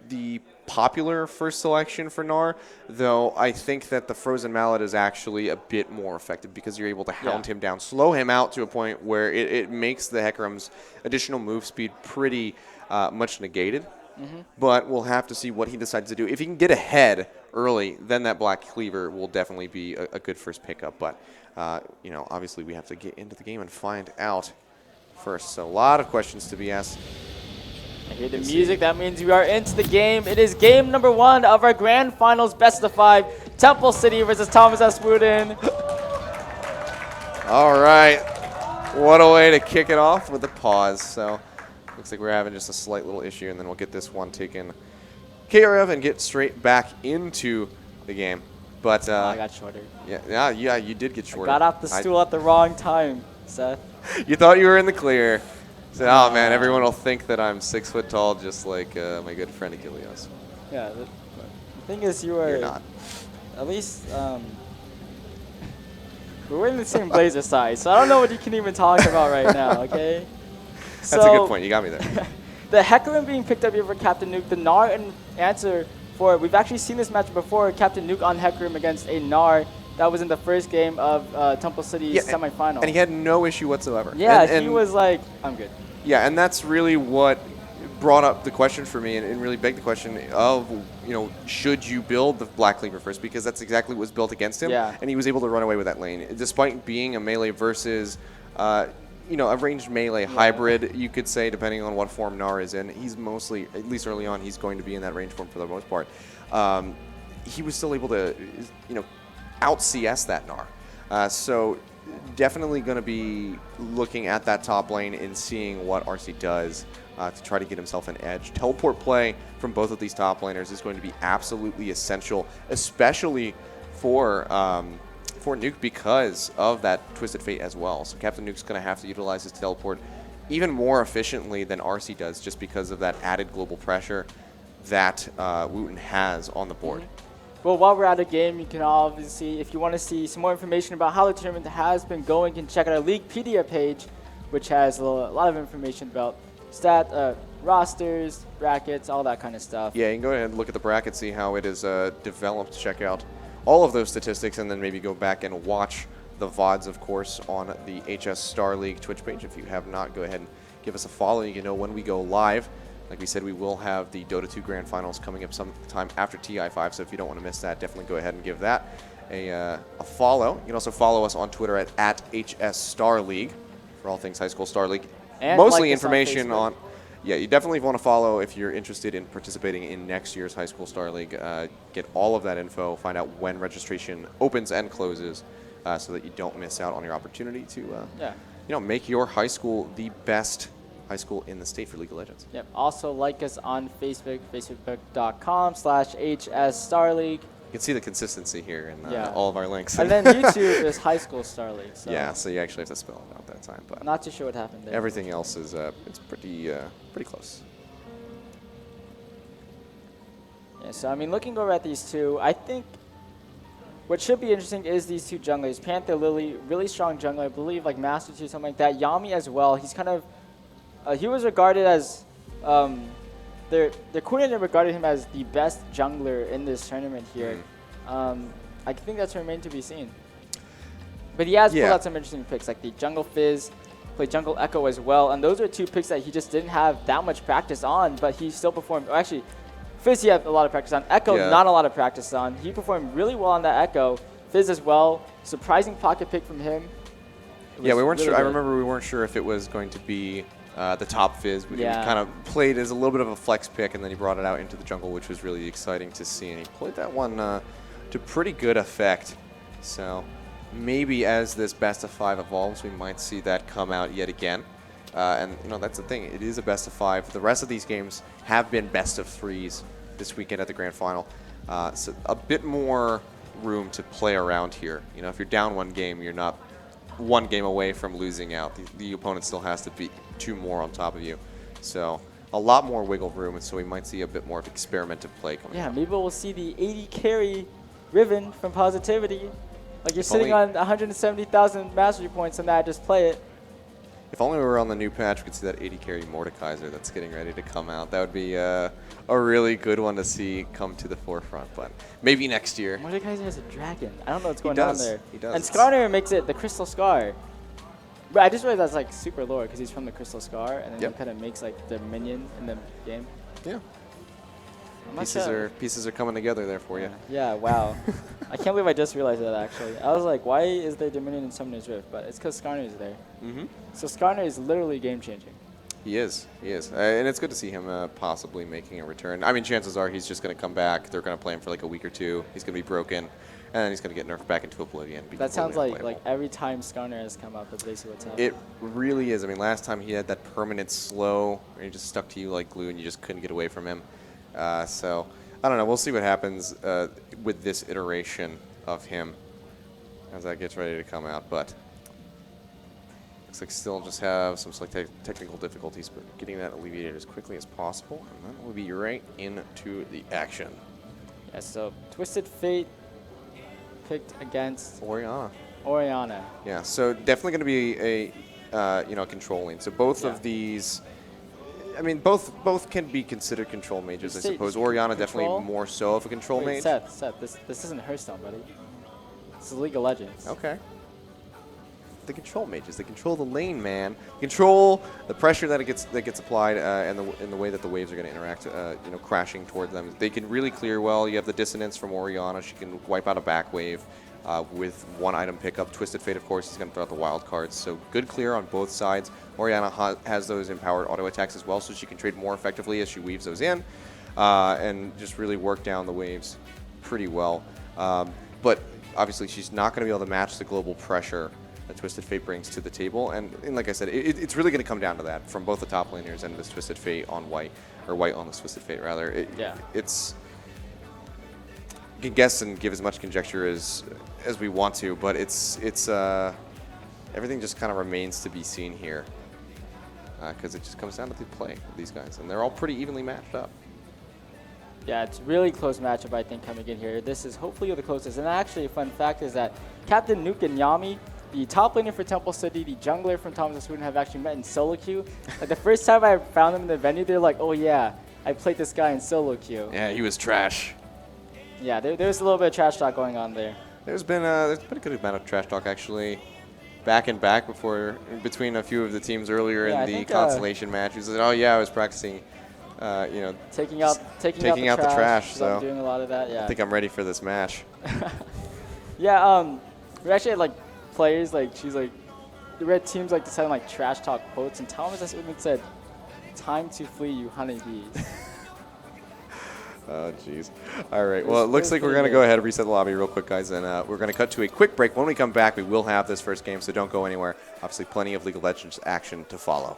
the popular first selection for Gnar, though I think that the Frozen Mallet is actually a bit more effective because you're able to hound him down, slow him out to a point where it makes the Hecarim's additional move speed pretty much negated. But we'll have to see what he decides to do. If he can get ahead early, then that Black Cleaver will definitely be a good first pickup. But, you know, obviously we have to get into the game and find out first. So a lot of questions to be asked. I hear the music. That means we are into the game. It is game number 1 of our grand finals best of 5. Temple City versus Thomas S. Wootton. All right. What a way to kick it off with a pause. So looks like we're having just a slight little issue, and then we'll get this one taken care of and get straight back into the game. But I got shorter. Yeah, you did get shorter. Got off the stool at the wrong time, Seth. You thought you were in the clear. Said, oh man, everyone will think that I'm 6 foot tall, just like my good friend Achilles. Yeah, the thing is, you're not. At least we're wearing the same blazer size, so I don't know what you can even talk about right now. Okay. That's a good point. You got me there. The Hecarim being picked up here for Captain Nuke. The Gnar in answer for, we've actually seen this match before. Captain Nuke on Hecarim against a Gnar. That was in the first game of Temple City's semifinal. And he had no issue whatsoever. Yeah, and he was like, I'm good. Yeah, and that's really what brought up the question for me and really begged the question of, you know, should you build the Black Cleaver first? Because that's exactly what was built against him. Yeah. And he was able to run away with that lane. Despite being a melee versus, you know, a ranged melee hybrid, you could say, depending on what form Gnar is in. He's mostly, at least early on, he's going to be in that range form for the most part. He was still able to, you know, out-CS that Gnar. So definitely going to be looking at that top lane and seeing what RC does to try to get himself an edge. Teleport play from both of these top laners is going to be absolutely essential, especially for Nuke because of that Twisted Fate as well. So Captain Nuke's going to have to utilize his teleport even more efficiently than RC does just because of that added global pressure that Wootton has on the board. Well, while we're at the game, you can obviously, if you want to see some more information about how the tournament has been going, you can check out our Leaguepedia page, which has a lot of information about rosters, brackets, all that kind of stuff. Yeah, you can go ahead and look at the bracket, see how it is developed, check out all of those statistics, and then maybe go back and watch the VODs, of course, on the HS Star League Twitch page. If you have not, go ahead and give us a follow. You can know when we go live. Like we said, we will have the Dota 2 Grand Finals coming up sometime after TI5, so if you don't want to miss that, definitely go ahead and give that a follow. You can also follow us on Twitter at HS Star League for all things High School Star League. And mostly information on yeah, you definitely want to follow if you're interested in participating in next year's High School Star League. Get all of that info, find out when registration opens and closes so that you don't miss out on your opportunity to you know, make your high school the best high school in the state for League of Legends. Yep. Also like us on Facebook, facebook.com/HS Star League. You can see the consistency here in all of our links. And then YouTube is High School Star League. So yeah, so you actually have to spell it out that time. But not too sure what happened there. Everything else is it's pretty close. Yeah, so I mean, looking over at these two, I think what should be interesting is these two junglers. Panther Lily, really strong jungler, I believe, like Master 2, something like that. Yami as well. He's kind of he was regarded as their coordinator regarded him as the best jungler in this tournament here. I think that's remained to be seen. But he has pulled out some interesting picks, like the Jungle Fizz, played Jungle Echo as well, and those are two picks that he just didn't have that much practice on, but he still performed. Actually, Fizz, he had a lot of practice on. Echo, Yeah. not a lot of practice on. He performed really well on that Echo. Fizz as well. Surprising pocket pick from him. Yeah, we weren't really sure. I good. remember we weren't sure if it was going to be the top Fizz. It was Yeah. kind of played as a little bit of a flex pick, and then he brought it out into the jungle, which was really exciting to see. And he played that one to pretty good effect. So maybe as this best of 5 evolves, we might see that come out yet again. And you know, that's the thing. It is a best of 5. The rest of these games have been best of 3s this weekend at the grand final. So a bit more room to play around here. You know, if you're down one game, you're not one game away from losing out. The opponent still has to beat 2 more on top of you. So a lot more wiggle room, and so we might see a bit more of experimental play coming Yeah, up. maybe we'll see the 80 carry Riven from Positivity. Like you're sitting only- on 170,000 mastery points and that, just play it. If only we were on the new patch, we could see that 80 carry Mordekaiser that's getting ready to come out. That would be a really good one to see come to the forefront, but maybe next year. Mordekaiser has a dragon. I don't know what's going does. on there. He does. And Skarner makes it the Crystal Scar. But I just realized that's like super lore because he's from the Crystal Scar, and then Yep. he kind of makes like the minion in the game. Yeah. I'm not sure. Pieces are coming together there for you. Yeah, wow. I can't believe I just realized that actually. I was like, why is there Dominion in Summoner's Rift? But it's because Skarner is there. Mm-hmm. So Skarner is literally game changing. He is. And it's good to see him possibly making a return. I mean, chances are he's just going to come back. They're going to play him for like a week or 2. He's going to be broken, and then he's going to get nerfed back into Oblivion. Be That sounds completely like unplayable. every time Skarner has come up, that's basically what's happening. It really is. I mean, last time he had that permanent slow, where he just stuck to you like glue, and you just couldn't get away from him. So, I don't know. We'll see what happens with this iteration of him as that gets ready to come out. But looks like still just have some slight technical difficulties, but getting that alleviated as quickly as possible, and then we'll be right into the action. Yeah, so Twisted Fate picked against Oriana. Oriana. Yeah, so definitely going to be a control lane. So both Yeah. of these, I mean, both can be considered control mages, I Say suppose. Oriana control? definitely more so of a control Wait, mage. Seth, this isn't Hearthstone, buddy. This is League of Legends. Okay. The control mages, they control the lane, man. Control the pressure that gets applied, and the way that the waves are going to interact. Crashing towards them. They can really clear well. You have the dissonance from Oriana. She can wipe out a back wave with 1 item pickup. Twisted Fate, of course, is going to throw out the wild cards. So good clear on both sides. Oriana has those empowered auto attacks as well, so she can trade more effectively as she weaves those in, and just really work down the waves pretty well. But obviously, she's not going to be able to match the global pressure that Twisted Fate brings to the table. And like I said, it's really going to come down to that from both the top laners and this Twisted Fate on white, or white on this Twisted Fate, rather. It's you can guess and give as much conjecture as we want to, but it's everything just kind of remains to be seen here, because it just comes down to the play of these guys, and they're all pretty evenly matched up. Yeah, it's really close matchup, I think, coming in here. This is hopefully the closest. And actually, a fun fact is that Captain Nuke and Yami, the top laner for Temple City, the jungler from Thomas Wootton, have actually met in solo queue. Like the first time I found them in the venue, they're like, oh yeah, I played this guy in solo queue. Yeah, he was trash. Yeah, there's a little bit of trash talk going on there. There's been a good amount of trash talk actually, back and back between a few of the teams earlier Yeah, I in the think, constellation match. He said, "Oh yeah, I was practicing, Taking out the trash. So I'm doing a lot of that. Yeah. I think I'm ready for this match." Yeah. We actually had like players like we had teams like deciding like trash talk quotes, and Thomas S. Woodman said, "Time to flee, you honeybees." Oh, jeez. All right. Well, it looks like we're going to pretty go good. ahead and reset the lobby real quick, guys, and we're going to cut to a quick break. When we come back, we will have this first game, so don't go anywhere. Obviously, plenty of League of Legends action to follow.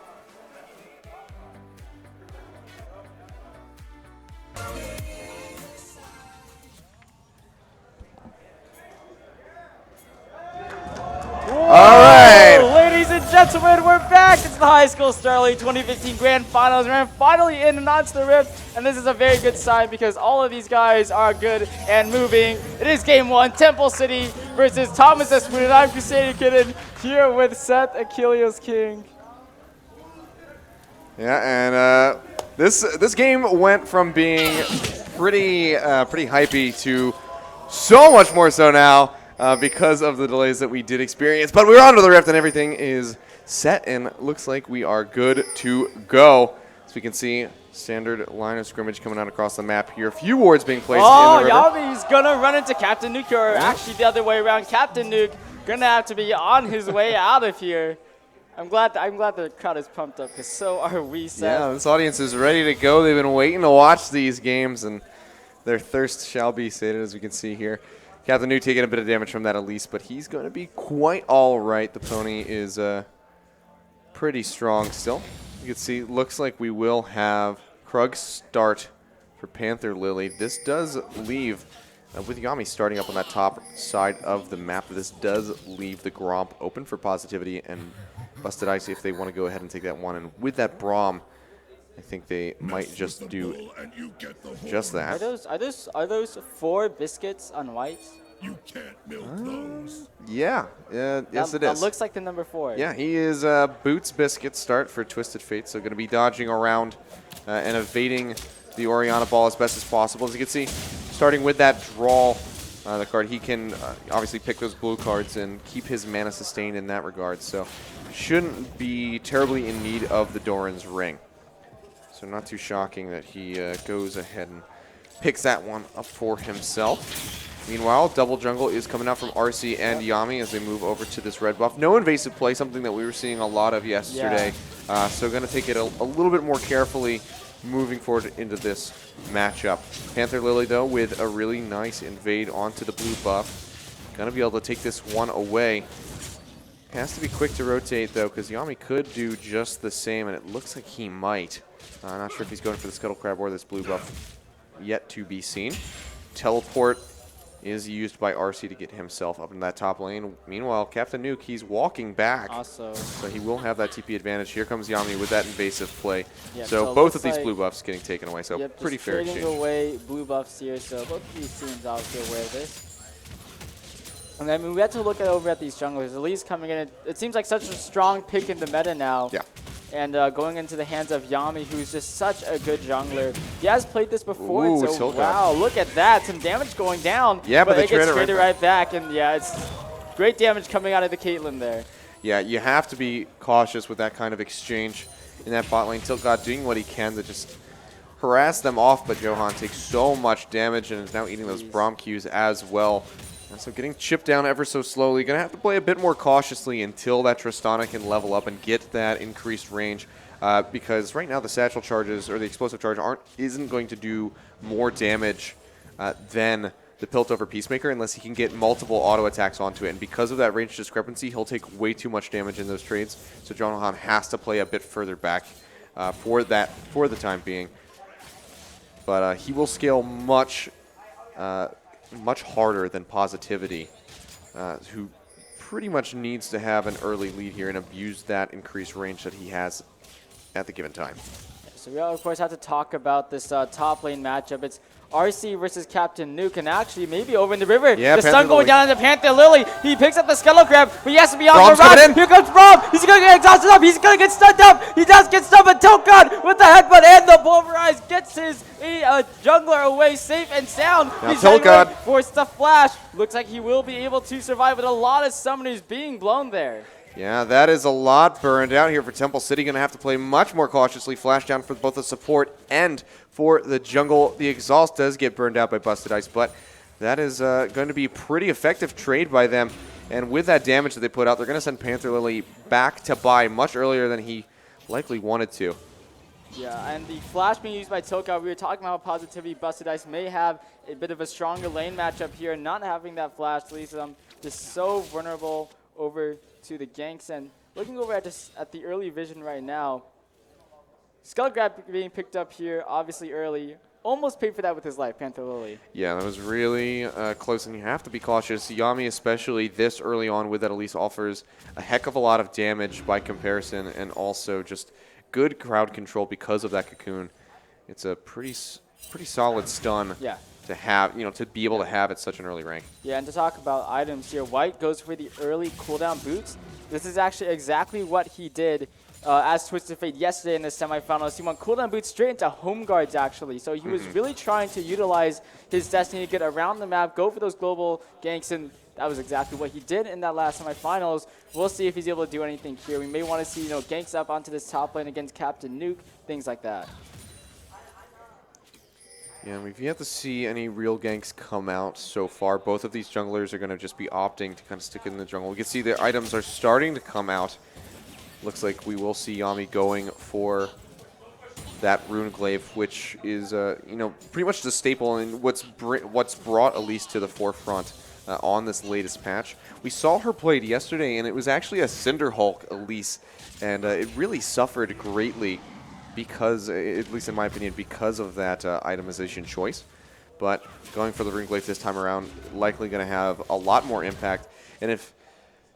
All right. Ladies and gentlemen, we're back. It's the High School Star League 2015 Grand Finals. We're finally in and onto the Rift, and this is a very good sign because all of these guys are good and moving. It is Game 1, Temple City versus Thomas S. Wood, and I'm Crusader Kitten here with Seth Achilles King. Yeah, and this game went from being pretty hypey to so much more so now because of the delays that we did experience. But we're onto the Rift, and everything is set, and looks like we are good to go. So we can see standard line of scrimmage coming out across the map here. A few wards being placed Oh, in the river. Yami's gonna run into Captain Nuke, or actually the other way around. Captain Nuke gonna have to be on his way out of here. I'm glad the crowd is pumped up, because so are we, Seth. Yeah, this audience is ready to go. They've been waiting to watch these games, and their thirst shall be sated, as we can see here. Captain Nuke taking a bit of damage from that Elise, but he's going to be quite all right. The pony is pretty strong still. You can see, looks like we will have Krug start for Panther Lily. This does leave, with Yami starting up on that top side of the map, this does leave the Gromp open for Positivity and Busted Icy if they want to go ahead and take that one. And with that Braum, I think they might just do just that. Are those 4 biscuits on white? You can't milk those. Yeah, yes it That is. looks like the number 4. Yeah, he is Boots Biscuit start for Twisted Fate, so going to be dodging around and evading the Oriana ball as best as possible. As you can see, starting with that draw, the card, he can obviously pick those blue cards and keep his mana sustained in that regard, so shouldn't be terribly in need of the Doran's Ring. So not too shocking that he goes ahead and picks that one up for himself. Meanwhile, double jungle is coming out from RC and Yami as they move over to this red buff. No invasive play, something that we were seeing a lot of yesterday. So going to take it a little bit more carefully moving forward into this matchup. Panther Lily, though, with a really nice invade onto the blue buff. Going to be able to take this one away. Has to be quick to rotate, though, because Yami could do just the same, and it looks like he might. Not sure if he's going for the Scuttle Crab or this blue buff. Yet to be seen. Teleport is used by RC to get himself up in that top lane. Meanwhile, Captain Nuke, he's walking back. Also, So he will have that TP advantage. Here comes Yami with that invasive play. Yeah, so so it both looks of these like- blue buffs getting taken away. So yep, pretty just fair trading exchange. away blue buffs here, so both of these teams obviously aware of this. And I mean, we have to look over at these junglers. Elise coming in, it seems like such a strong pick in the meta now. Yeah. And going into the hands of Yami, who's just such a good jungler. He has played this before, Ooh, and so tilt wow, look at that. Some damage going down. Yeah, but they it gets traded right traded right back, and yeah, it's great damage coming out of the Caitlyn there. Yeah, you have to be cautious with that kind of exchange in that bot lane. Tilt God doing what he can to just harass them off, but Johan takes so much damage and is now eating those Braum Qs as well. And so getting chipped down ever so slowly. Going to have to play a bit more cautiously until that Tristana can level up and get that increased range. Because right now the satchel charges or the explosive charge isn't going to do more damage than the Piltover Peacemaker unless he can get multiple auto attacks onto it. And because of that range discrepancy, he'll take way too much damage in those trades. So Johan has to play a bit further back for the time being. But he will scale much harder than Positivity, who pretty much needs to have an early lead here and abuse that increased range that he has at the given time. So we of course have to talk about this top lane matchup. It's RC versus Captain Nuke, and actually maybe over in the river. Yeah, the Panther sun going Lily. down into Panther Lily. He picks up the Scuttle Crab, but he has to be on Braum's the coming run. in. Here comes Braum. He's going to get exhausted up. He's going to get stunned up. He does get stunned, but Tilt God with the headbutt and the pulverize gets his jungler away safe and sound. Now He's Tilt getting ready God. for the flash. Looks like he will be able to survive with a lot of summoners being blown there. Yeah, that is a lot burned out here for Temple City. Going to have to play much more cautiously. Flash down for both the support and for the jungle. The exhaust does get burned out by Busted Ice, but that is going to be a pretty effective trade by them. And with that damage that they put out, they're going to send Panther Lily back to buy much earlier than he likely wanted to. Yeah, and the flash being used by Toka, we were talking about how Positivity Busted Ice may have a bit of a stronger lane matchup here. Not having that flash leaves them just so vulnerable over to the ganks. And looking over at the early vision right now, Skull Grab being picked up here, obviously early. Almost paid for that with his life, Panther Lily. Yeah, that was really close, and you have to be cautious. Yami, especially this early on with that Elise, offers a heck of a lot of damage by comparison, and also just good crowd control because of that cocoon. It's a pretty solid stun to have, to be able to have at such an early rank. Yeah, and to talk about items here, White goes for the early cooldown boots. This is actually exactly what he did as Twisted Fate yesterday in the semifinals. He went cooldown boots straight into home guards, actually. So he was really trying to utilize his destiny to get around the map, go for those global ganks, and that was exactly what he did in that last semifinals. We'll see if he's able to do anything here. We may want to see, ganks up onto this top lane against Captain Nuke, things like that. Yeah, we've yet to see any real ganks come out so far. Both of these junglers are going to just be opting to kind of stick in the jungle. We can see the items are starting to come out. Looks like we will see Yami going for that rune glaive, which is, pretty much the staple and what's brought Elise to the forefront on this latest patch. We saw her played yesterday, and it was actually a Cinder Hulk Elise, and it really suffered greatly because, at least in my opinion, because of that itemization choice. But going for the rune glaive this time around, likely going to have a lot more impact. And if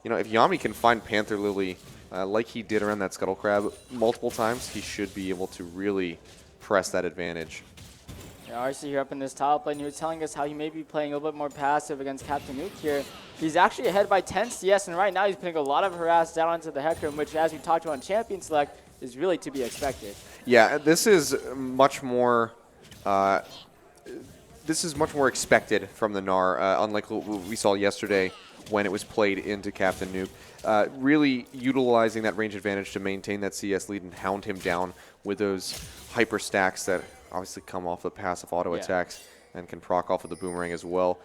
Yami can find Panther Lily like he did around that Scuttle Crab multiple times, he should be able to really press that advantage. Yeah, RC here up in this top lane. He was telling us how he may be playing a little bit more passive against Captain Nuke here. He's actually ahead by 10 CS, and right now he's putting a lot of harass down onto the Hecarim, which, as we talked about in Champion Select, is really to be expected. Yeah, this is much more expected from the Gnar, unlike what we saw yesterday when it was played into Captain Nuke. Really utilizing that range advantage to maintain that CS lead and hound him down with those hyper stacks that obviously come off the passive auto attacks and can proc off of the boomerang as well.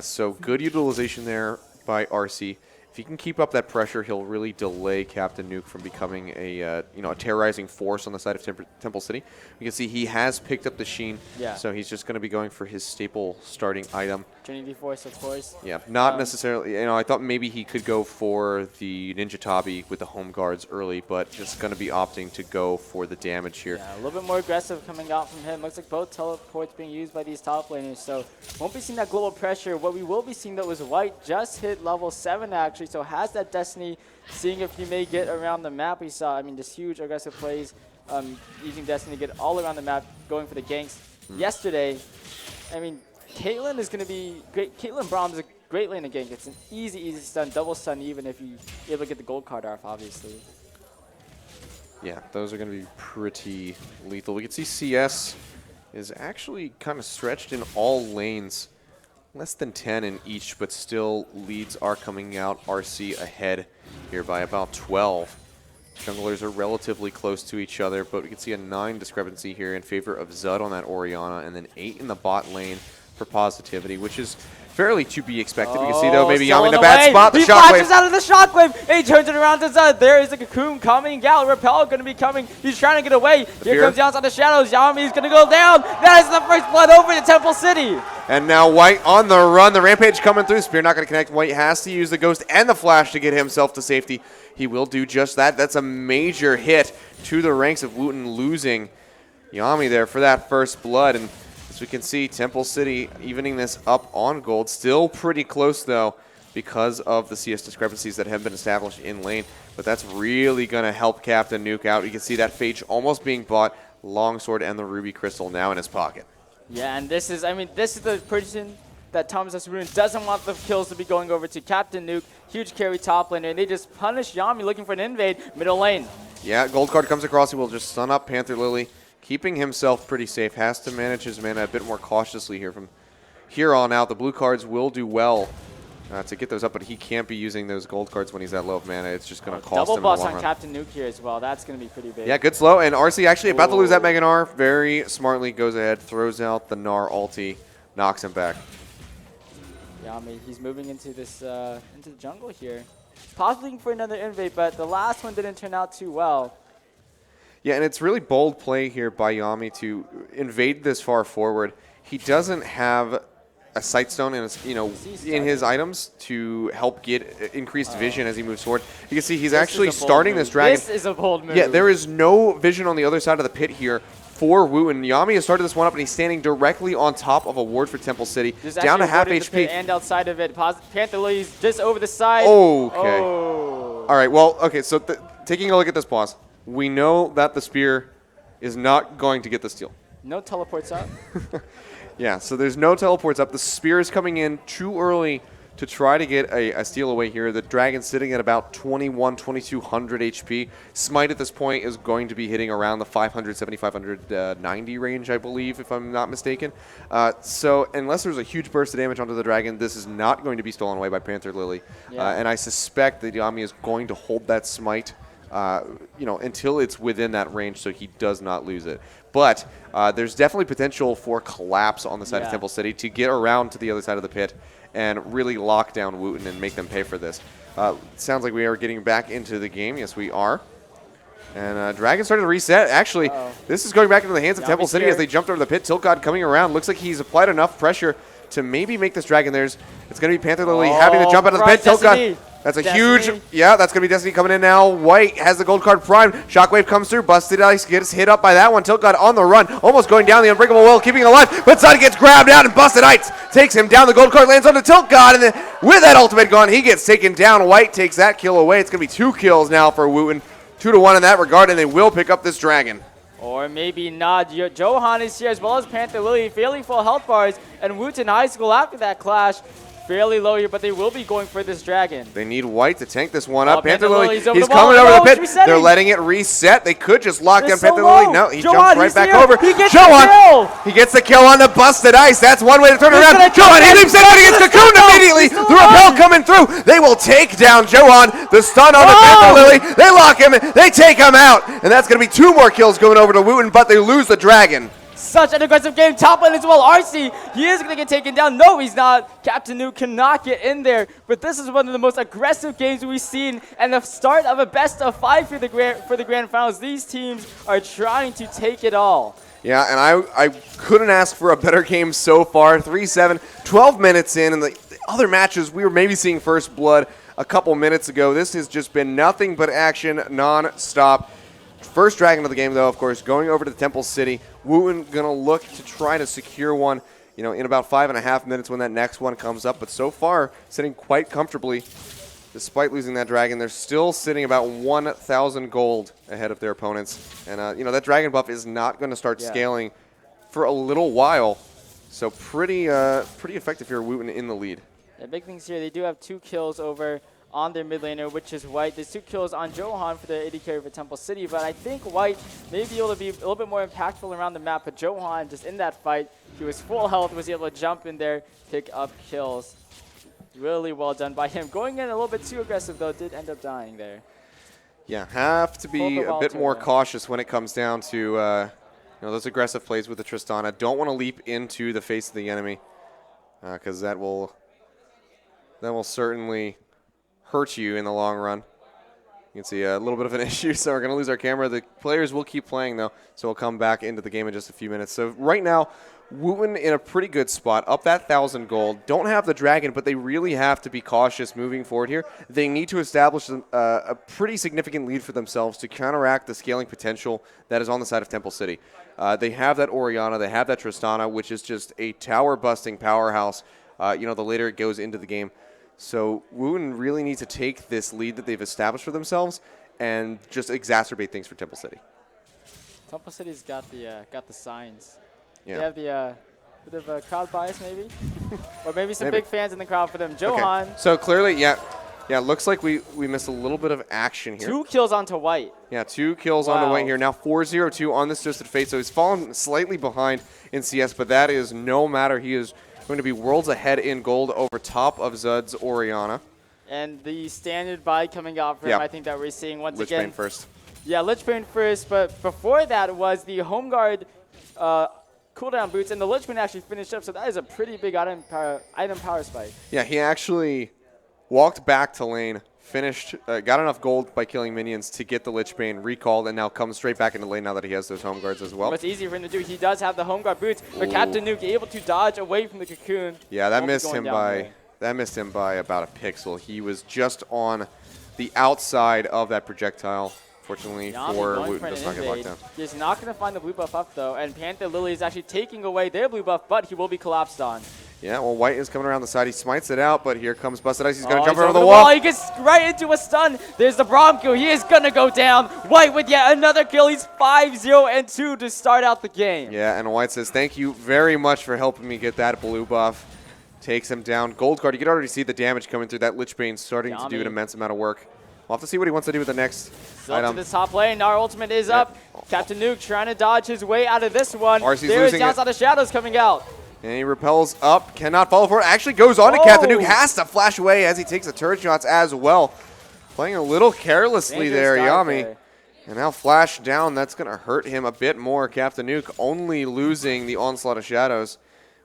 So good utilization there by RC. If he can keep up that pressure, he'll really delay Captain Nuke from becoming a terrorizing force on the side of Temple City. You can see he has picked up the Sheen, so he's just going to be going for his staple starting item. Trinity Force, of course. Yeah, not necessarily. I thought maybe he could go for the Ninja Tabi with the home guards early, but just going to be opting to go for the damage here. Yeah, a little bit more aggressive coming out from him. Looks like both teleports being used by these top laners, so won't be seeing that global pressure. What we will be seeing, though, is White just hit level 7, actually, so has that Destiny, seeing if he may get around the map. We saw, just huge aggressive plays, using Destiny to get all around the map, going for the ganks. Yesterday, Caitlyn is going to be great. Caitlyn Braum is a great lane to gank. It's an easy stun, double stun even if you're able to get the gold card off, obviously. Yeah, those are going to be pretty lethal. We can see CS is actually kind of stretched in all lanes. Less than 10 in each, but still leads are coming out. RC ahead here by about 12. Junglers are relatively close to each other, but we can see a 9 discrepancy here in favor of Zud on that Orianna, and then 8 in the bot lane for Positivity, which is fairly to be expected. We can see, though, maybe Yami in a bad spot. The he flashes out of the shockwave, and he turns it around to Zud. There is a Cocoon coming. Gal Repel going to be coming. He's trying to get away. Here comes Yams on the shadows. Yami's going to go down. That is the first blood over to Temple City. And now White on the run. The Rampage coming through. Spear not going to connect. White has to use the Ghost and the Flash to get himself to safety. He will do just that. That's a major hit to the ranks of Wootton, losing Yami there for that first blood. And as we can see, Temple City evening this up on gold. Still pretty close, though, because of the CS discrepancies that have been established in lane. But that's really going to help Captain Nuke out. You can see that Phage almost being bought. Longsword and the Ruby Crystal now in his pocket. Yeah, and this is the person that Thomas S. Rune doesn't want the kills to be going over to. Captain Nuke, huge carry top laner, and they just punish Yami looking for an invade middle lane. Yeah, gold card comes across. He will just stun up Panther Lily, keeping himself pretty safe. Has to manage his mana a bit more cautiously here from here on out. The blue cards will do well to get those up, but he can't be using those gold cards when he's that low of mana. It's just going to cost him in the long run. Double boss on Captain Nuke here as well. That's going to be pretty big. Yeah, good slow. And RC actually about to lose that Mega Gnar. Very smartly goes ahead, throws out the Gnar ulti, knocks him back. Yeah, he's moving into this into the jungle here. Possibly looking for another invade, but the last one didn't turn out too well. Yeah, and it's really bold play here by Yami to invade this far forward. He doesn't have a Sightstone in his items to help get increased vision as he moves forward. You can see he's actually starting this dragon. This is a bold move. Yeah, there is no vision on the other side of the pit here for Wootton. Yami has started this one up, and he's standing directly on top of a ward for Temple City, down to half HP. And outside of it, Panther Lily's just over the side. Okay. Oh. All right, well, okay, so taking a look at this pause, we know that the spear is not going to get the steal. No teleports up. Yeah, so there's no teleports up. The spear is coming in too early to try to get a steal away here. The Dragon sitting at about 2200 HP. Smite at this point is going to be hitting around the 500, 7590 range, I believe, if I'm not mistaken. So unless there's a huge burst of damage onto the Dragon, this is not going to be stolen away by Panther Lily. And I suspect that Yami is going to hold that Smite until it's within that range so he does not lose it. But there's definitely potential for collapse on the side of Temple City to get around to the other side of the pit and really lock down Wootton and make them pay for this. Sounds like we are getting back into the game. Yes, we are. And Dragon started to reset. Actually, this is going back into the hands of Temple City as they jumped over the pit. Tilt God coming around. Looks like he's applied enough pressure to maybe make this Dragon theirs. It's going to be Panther Lily having to jump out of the pit. Tilt God. That's a huge, that's going to be Destiny coming in now. White has the gold card prime. Shockwave comes through. Busted Ice gets hit up by that one. Tilt God on the run, almost going down the Unbreakable Will, keeping it alive. But Sun gets grabbed out and Busted Ice takes him down. The gold card lands on the Tilt God, and then with that ultimate gone, he gets taken down. White takes that kill away. It's going to be 2 kills now for Wootton. 2-1 in that regard, and they will pick up this Dragon. Or maybe not. Johan is here as well as Panther Lily, fairly full health bars, and Wootton High School after that clash. Fairly low here, but they will be going for this Dragon. They need White to tank this one up. Panther Lily, he's coming over the pit. They're letting it reset. They could just lock down Panther Lily. No, he jumps right back over. Johan, he gets the kill on the Busted Ice. That's one way to turn around. Johan, he leaps in, but he gets cocooned immediately. The repel coming through. They will take down Johan. The stun on the Panther Lily. They lock him. They take him out. And that's going to be 2 more kills going over to Wootton, but they lose the Dragon. Such an aggressive game. Top lane as well. RC, he is going to get taken down. No, he's not. Captain Nuke cannot get in there. But this is one of the most aggressive games we've seen, and the start of a best of 5 for the grand finals. These teams are trying to take it all. Yeah, and I couldn't ask for a better game so far. 3-7, 12 minutes in, and the other matches we were maybe seeing first blood a couple minutes ago. This has just been nothing but action non-stop. First Dragon of the game, though, of course, going over to the Temple City. Wootton going to look to try to secure one, in about 5.5 minutes when that next one comes up. But so far, sitting quite comfortably, despite losing that Dragon. They're still sitting about 1,000 gold ahead of their opponents. And, that Dragon buff is not going to start scaling for a little while. So pretty effective here, Wootton in the lead. The big things here, they do have 2 kills over on their mid laner, which is White. There's 2 kills on Johan for the AD carry for Temple City, but I think White may be able to be a little bit more impactful around the map, but Johan, just in that fight, he was full health, was able to jump in there, pick up kills. Really well done by him. Going in a little bit too aggressive, though, did end up dying there. Yeah, have to be a bit more cautious when it comes down to those aggressive plays with the Tristana. Don't want to leap into the face of the enemy, because that will certainly hurt you in the long run. You can see a little bit of an issue, so we're going to lose our camera. The players will keep playing, though, so we'll come back into the game in just a few minutes. So right now, Wootton in a pretty good spot, up that 1,000 gold. Don't have the Dragon, but they really have to be cautious moving forward here. They need to establish a pretty significant lead for themselves to counteract the scaling potential that is on the side of Temple City. They have that Orianna, they have that Tristana, which is just a tower-busting powerhouse, the later it goes into the game. So Wootton really needs to take this lead that they've established for themselves and just exacerbate things for Temple City. Temple City's got the signs. Yeah. They have the bit of crowd bias, maybe, or maybe some big fans in the crowd for them. Johan. Okay. So clearly, yeah, looks like we missed a little bit of action here. 2 kills onto White. Yeah, 2 kills onto White here. Now 4-0-2 on this Twisted Fate. So he's fallen slightly behind in CS, but that is no matter. He is going to be worlds ahead in gold over top of Zud's Orianna. And the standard buy coming out for him, I think that we're seeing once again. Lich Bane first. Yeah, Lich Bane first, but before that was the Home Guard cooldown boots, and the Lich Bane actually finished up, so that is a pretty big item power spike. Yeah, he actually walked back to lane, finished, got enough gold by killing minions to get the Lich Bane recalled, and now comes straight back into lane now that he has those Home Guards as well. What's easy for him to do, he does have the Home Guard boots, but Captain Nuke able to dodge away from the cocoon. Yeah, that missed him by about a pixel. He was just on the outside of that projectile. Fortunately for Wootton, does not get locked down. He's not going to find the blue buff up, though, and Panther Lily is actually taking away their blue buff, but he will be collapsed on. Yeah, well, White is coming around the side. He smites it out, but here comes Busted Ice. He's going to jump over the wall. He gets right into a stun. There's the Bronco. He is going to go down. White with yet another kill. He's 5-0-2 to start out the game. Yeah, and White says, thank you very much for helping me get that blue buff. takes him down. Gold card, you can already see the damage coming through. That Lich Bane starting to do an immense amount of work. We'll have to see what he wants to do with the next Still item. to the top lane. Our ultimate is up. Captain Nuke trying to dodge his way out of this one. RC's There is losing Downside of Shadows coming out. And he repels up, cannot follow for it. Actually goes on to Captain Nuke, has to flash away as he takes the turret shots as well. Playing a little carelessly there, Yami. And now flash down, that's going to hurt him a bit more. Captain Nuke only losing the Onslaught of Shadows,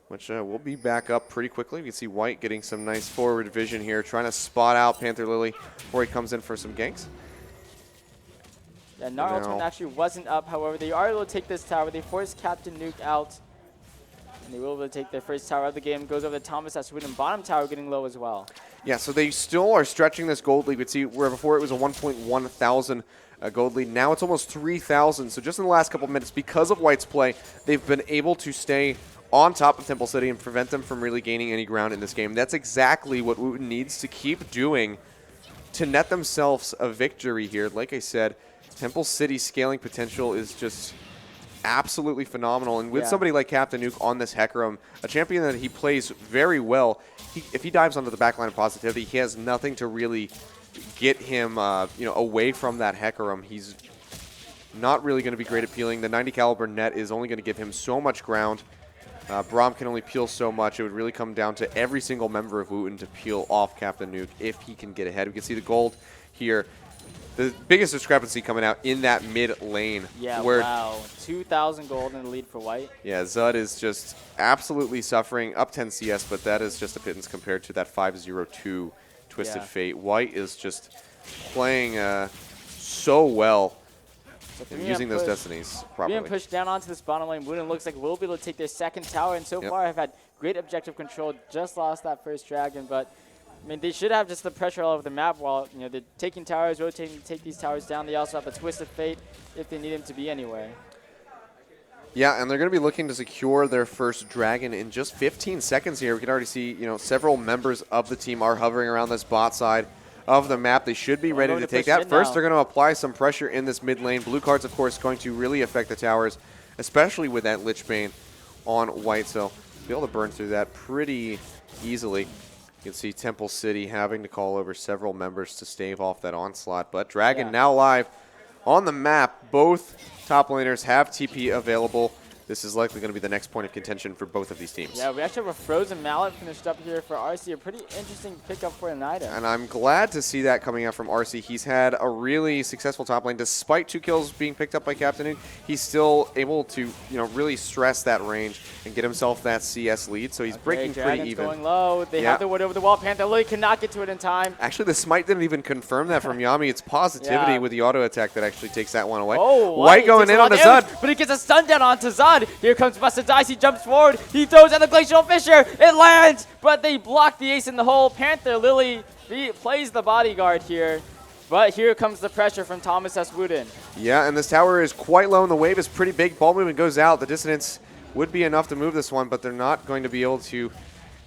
which will be back up pretty quickly. You can see White getting some nice forward vision here, trying to spot out Panther Lily before he comes in for some ganks. Yeah, Gnar ultimate actually wasn't up. However, they are able to take this tower. They force Captain Nuke out. And they will be able to take their first tower of the game. Goes over to Thomas as Wootton. Bottom tower getting low as well. Yeah, so they still are stretching this gold lead. We could see where before it was a 1.1 thousand gold lead. Now it's almost 3,000. So just in the last couple of minutes, because of White's play, they've been able to stay on top of Temple City and prevent them from really gaining any ground in this game. That's exactly what Wootton needs to keep doing to net themselves a victory here. Like I said, Temple City's scaling potential is just absolutely phenomenal. And with somebody like Captain Nuke on this Hecarim, a champion that he plays very well, if he dives onto the backline of positivity, he has nothing to really get him away from that Hecarim. He's not really going to be great at peeling. The 90 caliber net is only going to give him so much ground. Braum can only peel so much. It would really come down to every single member of Wootton to peel off Captain Nuke if he can get ahead. We can see the gold here. The biggest discrepancy coming out in that mid lane. Yeah, where, wow. 2,000 gold in the lead for White. Yeah, Zud is just absolutely suffering. Up 10 CS, but that is just a pittance compared to that 502 Twisted Fate. White is just playing so well. And using those destinies properly. Being pushed down onto this bottom lane, Wootton looks like we'll be able to take their second tower, and so far have had great objective control. Just lost that first dragon, but I mean they should have just the pressure all over the map while they're taking towers, rotating to take these towers down. They also have a Twisted Fate if they need him to be anywhere. Yeah, and they're going to be looking to secure their first dragon in just 15 seconds here. We can already see several members of the team are hovering around this bot side of the map. They should be ready to take that. First, they're going to apply some pressure in this mid lane. Blue card's, of course, going to really affect the towers, especially with that Lich Bane on White. So, be able to burn through that pretty easily. You can see Temple City having to call over several members to stave off that onslaught. But Dragon now live on the map. Both top laners have TP available. This is likely going to be the next point of contention for both of these teams. Yeah, we actually have a Frozen Mallet finished up here for RC. A pretty interesting pickup for an item. And I'm glad to see that coming out from RC. He's had a really successful top lane. Despite 2 kills being picked up by Captain Nuke, he's still able to really stress that range and get himself that CS lead. So he's breaking pretty even. Going low. They have the wood over the wall. Panther Lily cannot get to it in time. Actually, the smite didn't even confirm that from Yami. It's positivity with the auto attack that actually takes that one away. Oh, White going in on the Zud. But he gets a stun down onto Zud. Here comes Busted Dice. He jumps forward. He throws at the Glacial Fissure. It lands, but they block the ace in the hole. Panther Lily plays the bodyguard here. But here comes the pressure from Thomas S. Wootton. Yeah, and this tower is quite low, and the wave is pretty big. Ball movement goes out. The dissonance would be enough to move this one, but they're not going to be able to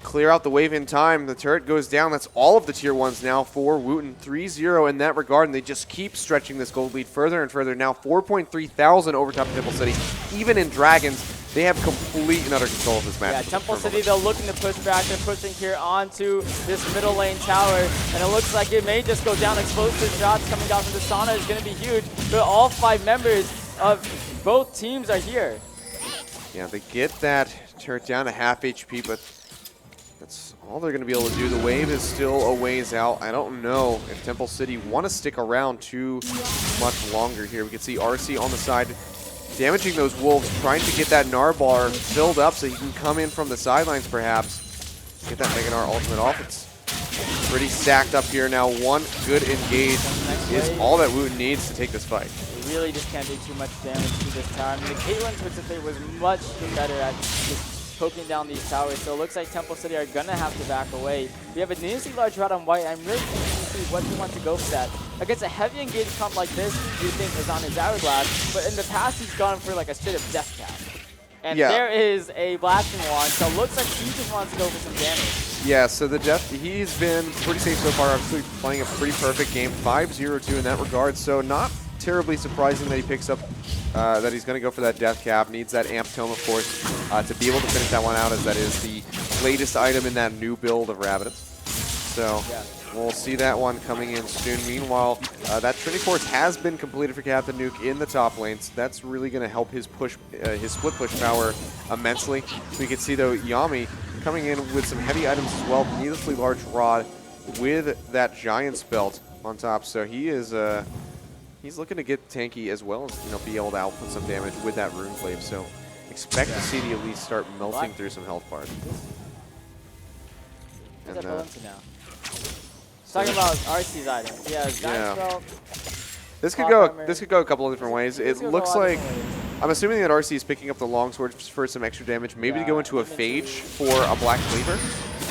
clear out the wave in time. The turret goes down. That's all of the tier 1s now for Wootton. 3-0 in that regard, and they just keep stretching this gold lead further and further. Now 4.3 thousand over top of Temple City. Even in Dragons, they have complete and utter control of this match. Yeah, Temple City, they're looking to push back. They're pushing here onto this middle lane tower, and it looks like it may just go down. Explosive shots coming out from the sauna is going to be huge, but all 5 members of both teams are here. Yeah, they get that turret down to half HP, but that's all they're going to be able to do. The wave is still a ways out. I don't know if Temple City want to stick around too much longer here. We can see RC on the side damaging those wolves, trying to get that Gnar bar filled up so he can come in from the sidelines perhaps. Get that Mega Gnar ultimate off. It's pretty stacked up here now. One good engage is all that Wootton needs to take this fight. They really just can't do too much damage to this tower. I mean, the Caitlyn Twisted Fate was much better at just poking down these towers, so it looks like Temple City are going to have to back away. We have a needlessly large route on White. I'm really curious to see what he wants to go for that. Against a heavy engaged comp like this, you think is on his hourglass, but in the past he's gone for like a straight up death cap. And there is a blasting wand, so it looks like he just wants to go for some damage. Yeah, so the death, he's been pretty safe so far, obviously playing a pretty perfect game, 5-0-2 in that regard, so not terribly surprising that he picks up, that he's going to go for that death cap. Needs that amp tome, of course, to be able to finish that one out, as that is the latest item in that new build of Rabbids. So we'll see that one coming in soon. Meanwhile, that Trinity Force has been completed for Captain Nuke in the top lanes. That's really going to help his push, his split push power immensely. We can see though Yami coming in with some heavy items as well. Needlessly large rod with that Giant's belt on top. So he is he's looking to get tanky as well as be able to output some damage with that Rune Glaive. So expect to see the Elite start melting through some health bars. What's that Valencia now? Talking about RC's items. Yeah, Giant's belt. This could go a couple of different ways. It looks like I'm assuming that RC is picking up the longsword for some extra damage, maybe to go into a Phage for a Black Cleaver.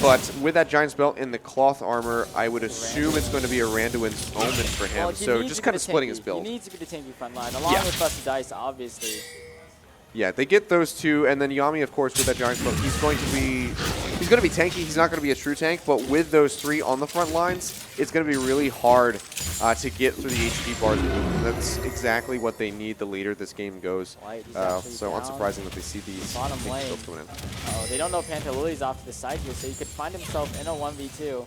But with that Giant's belt in the cloth armor, I would assume it's going to be a Randuin's Omen for him. Well, so just kind of splitting his build. He needs to be the tanky front line, along with Busted Dice, obviously. Yeah, they get those two, and then Yami, of course, with that Giant's belt, he's going to be tanky. He's not going to be a true tank, but with those three on the front lines, it's going to be really hard to get through the HP bars. That's exactly what they need the later this game goes. So unsurprising that they see these bottom lane. Coming in. Oh, they don't know Panther Lily's off to the side here, so he could find himself in a 1v2.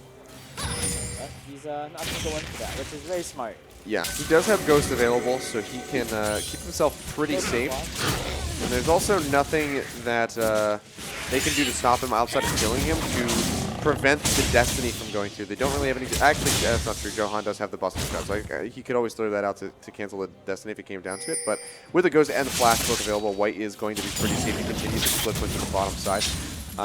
But he's not going to go in for that, which is very smart. Yeah, he does have Ghost available, so he can keep himself pretty safe. And there's also nothing that they can do to stop him outside of killing him to prevent the Destiny from going through. They don't really have any... Actually, that's not true. Johan does have the Busting Shots. Like, he could always throw that out to cancel the Destiny if it came down to it. But with the Ghost and the Flash both available, White is going to be pretty safe to continue to split push to the bottom side.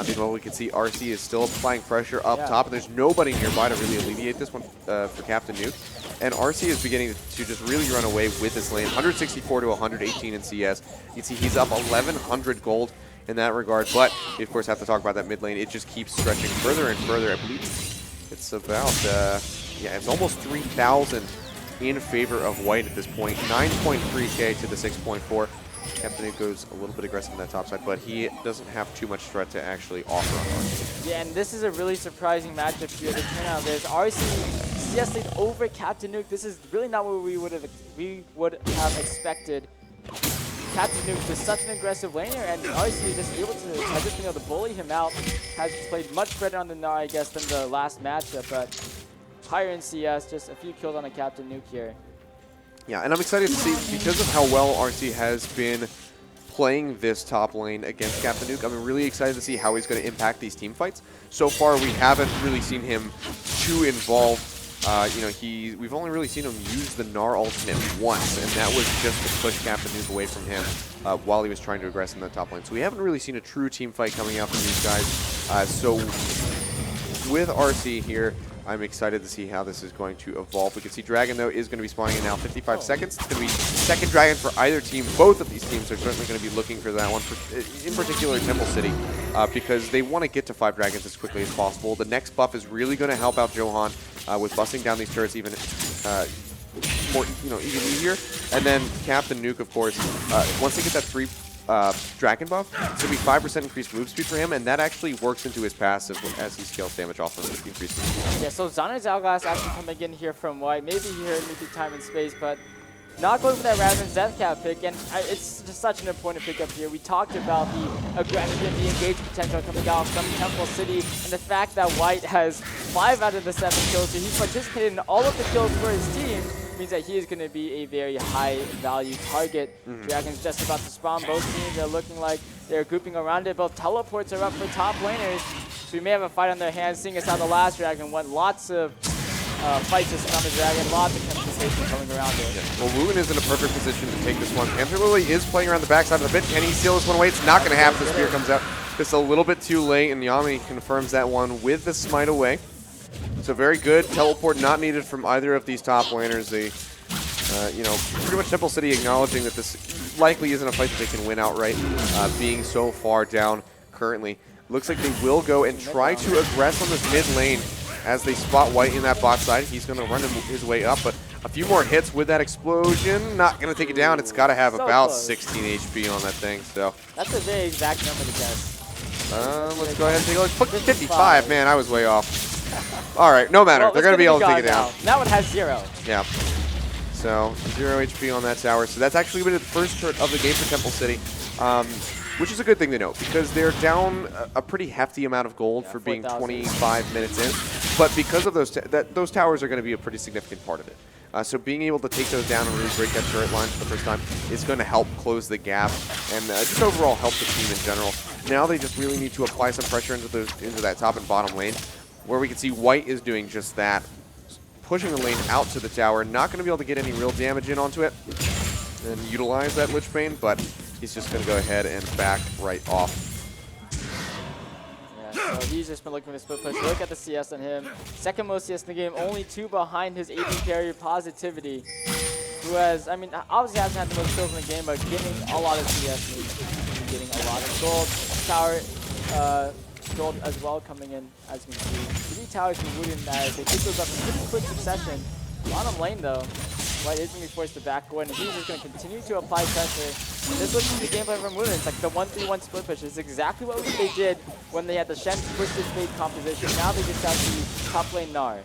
Meanwhile, we can see RC is still applying pressure up top, and there's nobody neirby to really alleviate this one for Captain Nuke. And RC is beginning to just really run away with this lane. 164 to 118 in CS. You can see he's up 1,100 gold in that regard, but we, of course, have to talk about that mid lane. It just keeps stretching further and further. I believe it's about, yeah, it's almost 3,000 in favor of White at this point. 9.3k to the 6.4. Captain Nuke goes a little bit aggressive on that top side, but he doesn't have too much threat to actually offer on RC. Yeah, and this is a really surprising matchup here. The turnout, there's RC CS lead over Captain Nuke. This is really not what we would have expected. Captain Nuke is such an aggressive laner, and RC has just been able to bully him out. Has played much better on the Gnar, I guess, than the last matchup, but higher in CS, just a few kills on the Captain Nuke here. Yeah, and I'm excited to see, because of how well RC has been playing this top lane against Captain Nuke, I'm really excited to see how he's going to impact these team fights. So far, we haven't really seen him too involved. We've only really seen him use the Gnar ultimate once, and that was just to push Captain Nuke away from him while he was trying to aggress in the top lane. So we haven't really seen a true team fight coming out from these guys. So with RC here, I'm excited to see how this is going to evolve. We can see Dragon, though, is going to be spawning in now 55 seconds. It's going to be second Dragon for either team. Both of these teams are certainly going to be looking for that one, in particular Temple City, because they want to get to 5 Dragons as quickly as possible. The next buff is really going to help out Johan with busting down these turrets even even easier. And then Captain Nuke, of course, once they get that 3 Dragon buff, it's going to be 5% increased move speed for him, and that actually works into his passive as he scales damage off of the increased move speed. Yeah, so Zonner's Hourglass actually coming in here from White. Maybe he heard me through time and space, but not going for that Raven's Death Cap pick, and it's just such an important pickup here. We talked about the aggression, the engage potential coming out from Temple City, and the fact that White has 5 out of the 7 kills, so he's participated in all of the kills for his team. Means that he is going to be a very high value target. Dragon's just about to spawn. Both teams are looking like they're grouping around it. Both teleports are up for top laners, so we may have a fight on their hands, seeing as how the last Dragon went. Lots of fights just on the Dragon, lots of contestation coming around it. Yeah. Well, Wootton is in a perfect position to take this one. Panther Lily is playing around the backside of the pit. Can he steal this one away? It's not going to happen. The spear comes out just a little bit too late, and Yami confirms that one with the smite away. So very good. Teleport not needed from either of these top laners. They, pretty much Temple City acknowledging that this likely isn't a fight that they can win outright, being so far down currently. Looks like they will go and try to aggress on this mid lane as they spot White in that bot side. He's going to run his way up, but a few more hits with that explosion. Not going to take it down. It's got to have about close. 16 HP on that thing. So that's a very exact number to guess. Let's go ahead and take a look. 55, man, I was way off. All right, no matter. Well, they're going to be able to take it down. That one has 0. Yeah. So 0 HP on that tower. So that's actually been the first turret of the game for Temple City. which is a good thing to note because they're down a pretty hefty amount of gold for being 4,000. 25 minutes in. But because of those towers are going to be a pretty significant part of it. So being able to take those down and really break that turret line for the first time is going to help close the gap and just overall help the team in general. Now they just really need to apply some pressure into that top and bottom lane, where we can see White is doing just that, pushing the lane out to the tower. Not going to be able to get any real damage in onto it and utilize that Lich Bane, but he's just going to go ahead and back right off. So he's just been looking for the split push. Look at the CS on him. Second most CS in the game, only 2 behind his AD carrier Positivity, who has, I mean, obviously hasn't had the most kills in the game, but getting a lot of CS and getting a lot of gold. Tower gold as well coming in, as you can see. 3 towers from Wootton as they pick those up in pretty quick succession. Bottom lane though, White is going to be forced to back away, and he's just going to continue to apply pressure. This looks like the gameplay from Wootton. It's like the 1-3-1 split push. It's exactly what they did when they had the Shen Twisted Fate composition. Now they just have the top lane Gnar.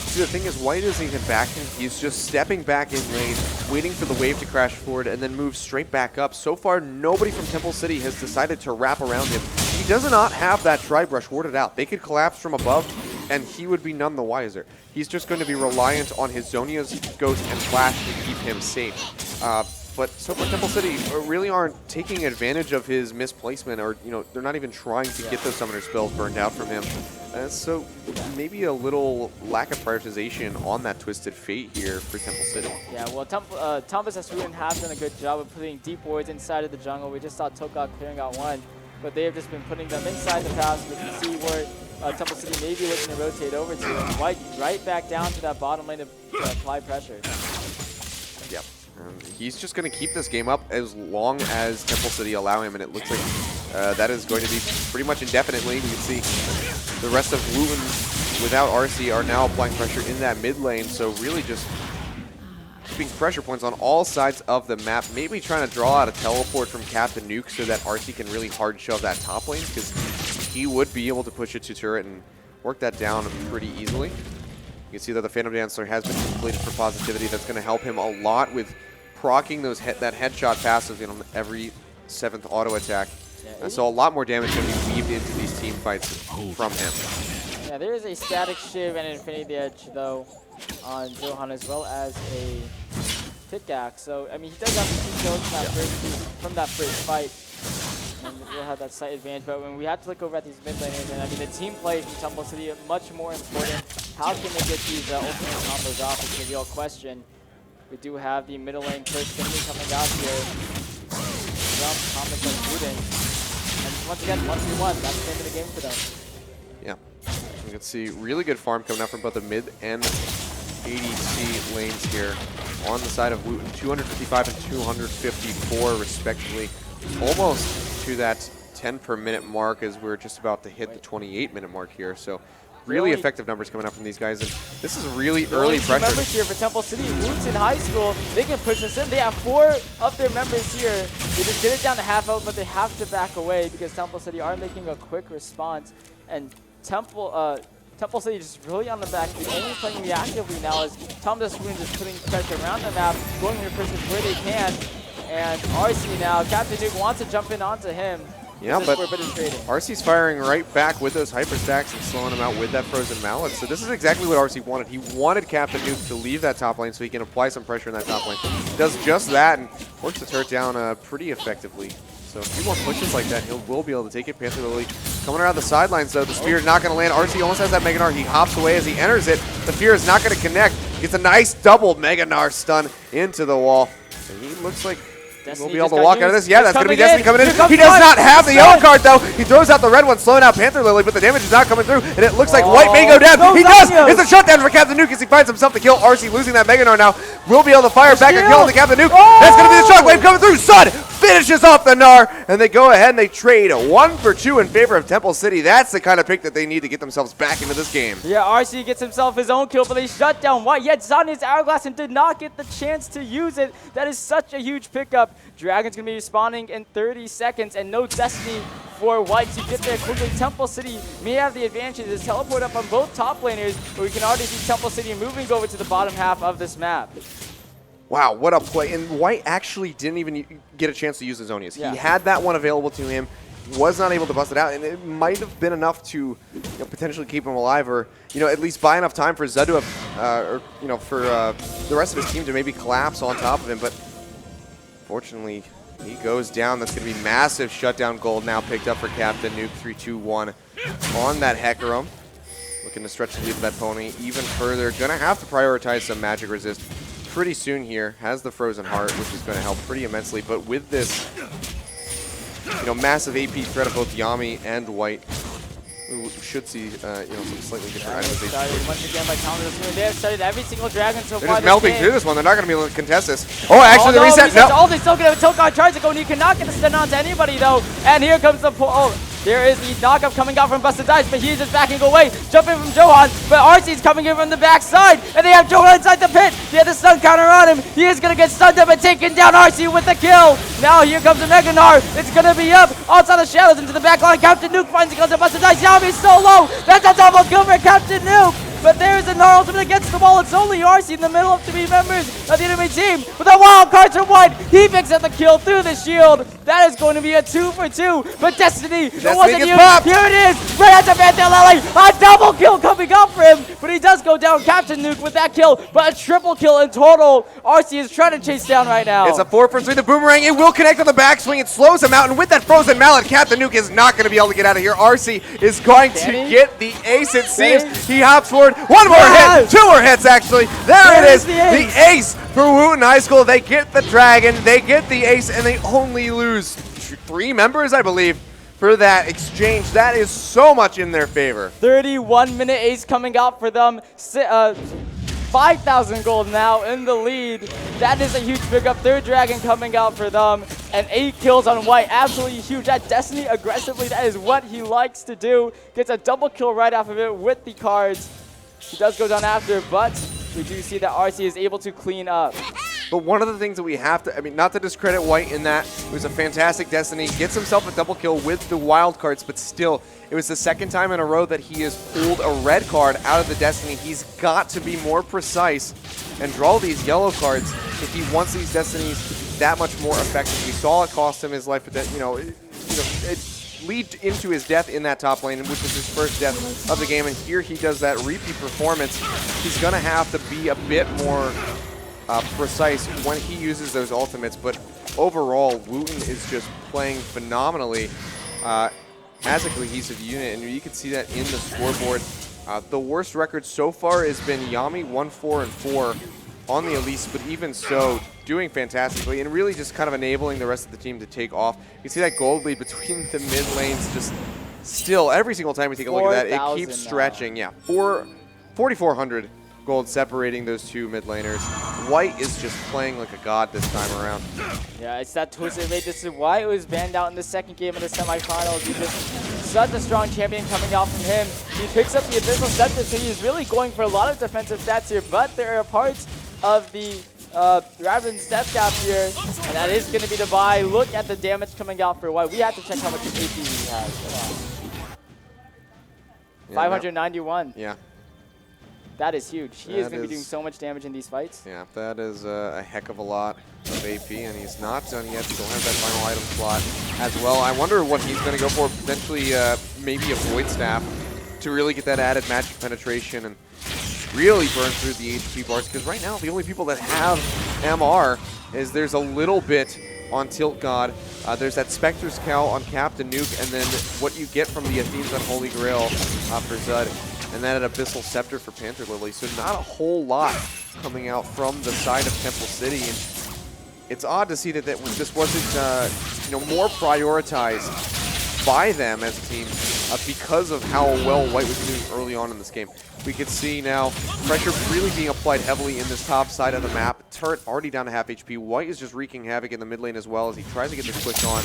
See, the thing is, White isn't even backing. He's just stepping back in lane, waiting for the wave to crash forward, and then move straight back up. So far, nobody from Temple City has decided to wrap around him. He does not have that Tri-Brush warded out. They could collapse from above, and he would be none the wiser. He's just going to be reliant on his Zhonya's Ghost and Flash to keep him safe. But so far, Temple City really aren't taking advantage of his misplacement, or they're not even trying to get those summoner spells burned out from him. So maybe a little lack of prioritization on that Twisted Fate here for Temple City. Yeah, well, Thomas and Sweden have done a good job of putting deep wards inside of the jungle. We just saw Tokak clearing out one, but they have just been putting them inside the pass. We can see where Temple City may be looking to rotate over to, and White right back down to that bottom lane to apply pressure. Yep. He's just going to keep this game up as long as Temple City allow him, and it looks like that is going to be pretty much indefinitely. We can see the rest of Wootton without RC are now applying pressure in that mid lane, so really just keeping pressure points on all sides of the map. Maybe trying to draw out a teleport from Captain Nuke so that RC can really hard shove that top lane, because he would be able to push it to turret and work that down pretty easily. You can see that the Phantom Dancer has been completed for Positivity. That's going to help him a lot with proccing that headshot passive on every 7th auto attack. Yeah, so a lot more damage going to be weaved into these team fights from him. Yeah, there is a static shiv and Infinity Edge though on Johan, as well as a pickaxe. So I mean, he does have the 2 kills from that first fight, and we'll have that slight advantage. But when we have to look over at these mid laners, and I mean, the team play from Temple City is much more important. How can they get these ultimate combos off is the real question. We do have the middle lane push coming out here from Thomas and Wootton. And once again, 1v1. That's the end of the game for them. Yeah. You can see really good farm coming out from both the mid and ADC lanes here on the side of Wootton. 255 and 254 respectively. Almost to that 10 per minute mark as we're just about to hit the 28-minute mark here. So really effective numbers coming up from these guys, and this is really early pressure. Members here for Temple City, Wootton High School, they can push this in. They have 4 of their members here. They just get it down to half out, but they have to back away because Temple City are making a quick response, and Temple City just really on the back. The only playing reactively now is Thomas Wootton just putting pressure around the map, going to pushes where they can, and RC now, Captain Nuke wants to jump in onto him. Yeah, but RC's firing right back with those hyper stacks and slowing him out with that frozen mallet. So this is exactly what RC wanted. He wanted Captain Nuke to leave that top lane so he can apply some pressure in that top lane. Does just that and works the turret down pretty effectively. So a few more pushes like that, will be able to take it. Panther Lily coming around the sidelines though. The spear is not going to land. RC almost has that Mega Gnar. He hops away as he enters it. The fear is not going to connect. Gets a nice double Mega Gnar stun into the wall. And he looks like we'll be able to walk out of this. Yeah, that's going to be Destiny coming in. He does not have the yellow card, though. He throws out the red one, slowing out Panther Lily, but the damage is not coming through, and it looks like White may go down. He does! It's a shutdown for Captain Nuke as he finds himself to kill RC, losing that Mega Gnar now. Will be able to fire back a kill into Captain Nuke. That's going to be the shockwave coming through. Sun finishes off the Gnar, and they go ahead and they trade 1 for 2 in favor of Temple City. That's the kind of pick that they need to get themselves back into this game. Yeah, RC gets himself his own kill, but they shut down White. Yet Zanya's Hourglass and did not get the chance to use it. That is such a huge pickup. Dragon's going to be respawning in 30 seconds, and no Destiny for White to get there quickly. Temple City may have the advantage. There's teleport up on both top laners, but we can already see Temple City moving over to the bottom half of this map. Wow, what a play. And White actually didn't even get a chance to use his Zonias. Yeah. He had that one available to him, was not able to bust it out, and it might have been enough to potentially keep him alive, or at least buy enough time for Zud to have, for the rest of his team to maybe collapse on top of him. But fortunately, he goes down. That's going to be massive shutdown gold now picked up for Captain Nuke. 3-2-1 on that Hecarim. Looking to stretch the lead of that pony even further. Going to have to prioritize some magic resist pretty soon here. Has the Frozen Heart, which is going to help pretty immensely. But with this, massive AP threat of both Yami and White, we should see, some slightly different items. Once again by Counter, they have studied every single dragon so They're far. just melting through this one. They're not going to be able to contest this. Oh, actually, the reset. No. Oh, they still get a tilt guard charge to go, and you cannot get a stun onto anybody, though. And here comes the pull. Oh, there is the knockup coming out from Busted Dice, but he is just backing away. Jumping from Johan, but RC's coming in from the backside, and they have Johan inside the pit. He had the stun counter on him. He is going to get stunned up and taken down RC with the kill. Now here comes the Mega Gnar. It's going to be up outside the shadows into the back line. Captain Nuke finds it, goes to Busted Dice. Yami's so low. That's a double kill for Captain Nuke. But there's a Gnar ultimate against the wall. It's only RC in the middle of 3 members of the enemy team. With a wild card from White, he picks up the kill through the shield. That is going to be a 2 for 2. But Destiny, it wasn't gets you. popped. Here it is, right at the Vandelele. A double kill coming up for him. But he does go down, Captain Nuke, with that kill. But a triple kill in total. RC is trying to chase down right now. It's a 4 for 3. The boomerang, it will connect on the backswing. It slows him out, and with that frozen mallet, Captain Nuke is not going to be able to get out of here. RC is going to get the ace, it seems. He hops forward. One more hit. 2 more hits, actually. There it is. The ace for Wootton High School. They get the dragon, they get the ace, and they only lose 3 members, I believe, for that exchange. That is so much in their favor. 31-minute ace coming out for them. 5,000 gold now in the lead. That is a huge pickup. 3rd dragon coming out for them. And 8 kills on White. Absolutely huge. That Destiny aggressively, that is what he likes to do. Gets a double kill right off of it with the cards. He does go down after, but we do see that RC is able to clean up. But one of the things that we have to, not to discredit White in that, it was a fantastic Destiny. Gets himself a double kill with the wild cards, but still, it was the 2nd time in a row that he has pulled a red card out of the Destiny. He's got to be more precise and draw these yellow cards if he wants these Destinies that much more effective. We saw it cost him his life, but it lead into his death in that top lane, which was his first death of the game. And here he does that repeat performance. He's going to have to be a bit more precise when he uses those ultimates. But overall, Wootton is just playing phenomenally as a cohesive unit, and you can see that in the scoreboard. The worst record so far has been Yami 1-4-4 on the Elise, but even so, doing fantastically and really just kind of enabling the rest of the team to take off. You see that gold lead between the mid lanes just still, every single time we take a look at that, it keeps stretching. Yeah, 4,400 gold separating those 2 mid laners. White is just playing like a god this time around. Yeah, it's that twisted mate. This is why it was banned out in the 2nd game of the semifinals. He just such a strong champion coming out from him. He picks up the Abyssal Scepter, so he's really going for a lot of defensive stats here, but there are parts of the Raven's death cap here, and that is going to be the buy. Look at the damage coming out for White. We have to check how much AP he has. Yeah, 591. Yeah. That is huge. He is going to be is- doing so much damage in these fights. Yeah, that is a heck of a lot of AP, and he's not done yet. Still has that final item slot as well. I wonder what he's going to go for. Potentially maybe a Void Staff to really get that added magic penetration and really burn through the HP bars. Because right now, the only people that have MR is there's a little bit on Tilt God. There's that Spectre's Cowl on Captain Nuke, and then what you get from the Athene's Unholy Grail for Zud. And then an Abyssal Scepter for Panther Lily. So not a whole lot coming out from the side of Temple City. And it's odd to see that this wasn't more prioritized by them as a team because of how well White was doing early on in this game. We could see now pressure really being applied heavily in this top side of the map. Turret already down to half HP. White is just wreaking havoc in the mid lane as well as he tries to get this push on.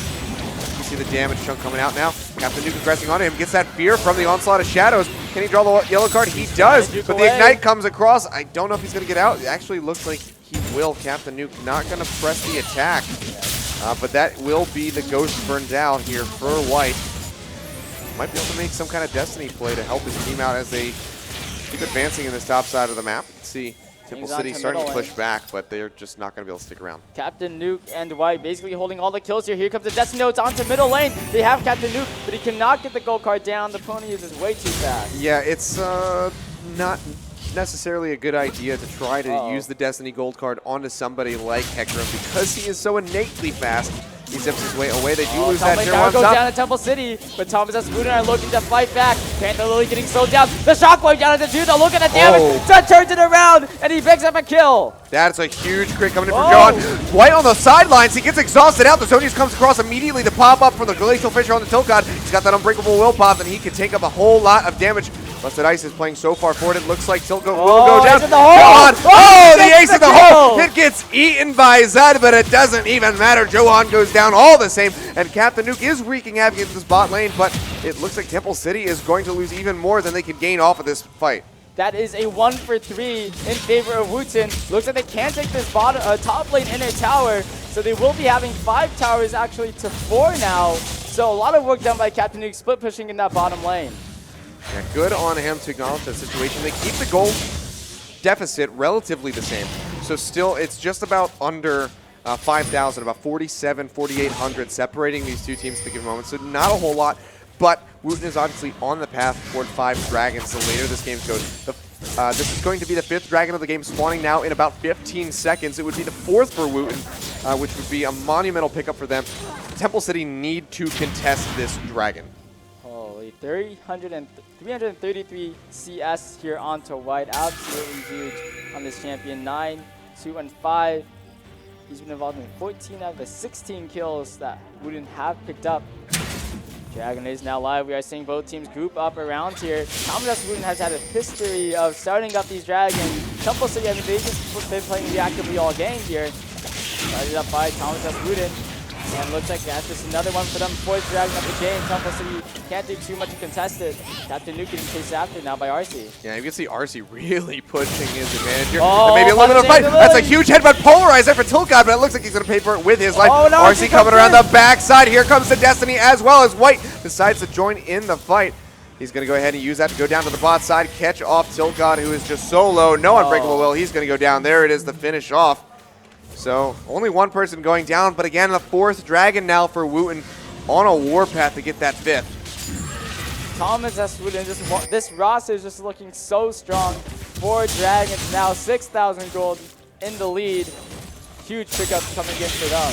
You see the damage chunk coming out now. Captain Nuke aggressing on him. Gets that fear from the onslaught of shadows. Can he draw the yellow card? He does, but the ignite comes across. I don't know if he's going to get out. It actually looks like he will. Captain Nuke not going to press the attack, but that will be the ghost burned out here for White. Might be able to make some kind of Destiny play to help his team out as they keep advancing in this top side of the map. Let's see Temple Moves on City to starting to middle push back, but they're just not going to be able to stick around. Captain Nuke and White basically holding all the kills here. Here comes the Destiny Notes onto middle lane. They have Captain Nuke, but he cannot get the gold card down. The pony is just way too fast. Yeah, it's not necessarily a good idea to try to use the Destiny gold card onto somebody like Hecarim because he is so innately fast. He zips his way away. They do lose that tier Tower 1 goes top. down to Temple City, but Thomas and Wootton are looking to fight back. Panther Lily getting slowed down. The shockwave down at the Juno. Look at the damage. Sun turns it around, and he picks up a kill. That's a huge crit coming in from John. White on the sidelines. He gets exhausted out. The Zonius comes across immediately to pop up from the Glacial Fissure on the Tilt God. He's got that Unbreakable Will pop, and he can take up a whole lot of damage. Busted Ice is playing so far forward. It looks like Tilt will go down. Ace in the hole. The ace in the hole. It gets eaten by Zed, but it doesn't even matter. Johan goes down all the same, and Captain Nuke is wreaking havoc in this bot lane, but it looks like Temple City is going to lose even more than they can gain off of this fight. That is a 1-for-3 in favor of Wootton. Looks like they can take this top lane inner tower, so they will be having 5 towers actually to 4 now. So a lot of work done by Captain Nuke, split pushing in that bottom lane. Yeah, good on him to acknowledge that situation. They keep the gold deficit relatively the same. So still, it's just about under 5,000, about 4,700, 4,800 separating these two teams at the given moment. So not a whole lot, but Wootton is obviously on the path toward 5 dragons the later this game goes. This is going to be the 5th dragon of the game, spawning now in about 15 seconds. It would be the 4th for Wootton, which would be a monumental pickup for them. Temple City need to contest this dragon. Holy, 333 CS here onto White. Absolutely huge on this champion. 9, 2, and 5. He's been involved in 14 out of the 16 kills that Wootton have picked up. Dragon is now live. We are seeing both teams group up around here. Thomas Wootton has had a history of starting up these dragons. Temple City, I mean, they've just been playing reactively all game here. Started up by Thomas Wootton. And looks like that's just another one for them. 4th dragon of the game. Temple City can't do too much to contest it. Captain Nuke getting chased after now by RC. Yeah, you can see RC really pushing his advantage here. Oh, Maybe a little bit of fight. That's a huge headbutt polarizer for Tilt God, but it looks like he's going to pay for it with his life. Oh, no, RC coming around the backside. Here comes the Destiny as well as White decides to join in the fight. He's going to go ahead and use that to go down to the bot side, catch off Tilt God, who is just so low. No Unbreakable Will. He's going to go down. There it is, the finish off. So only one person going down, but again, the 4th dragon now for Wootton on a warpath to get that 5th. Thomas Wootton, this roster is just looking so strong. 4 dragons now, 6,000 gold in the lead. Huge pickups coming in for them.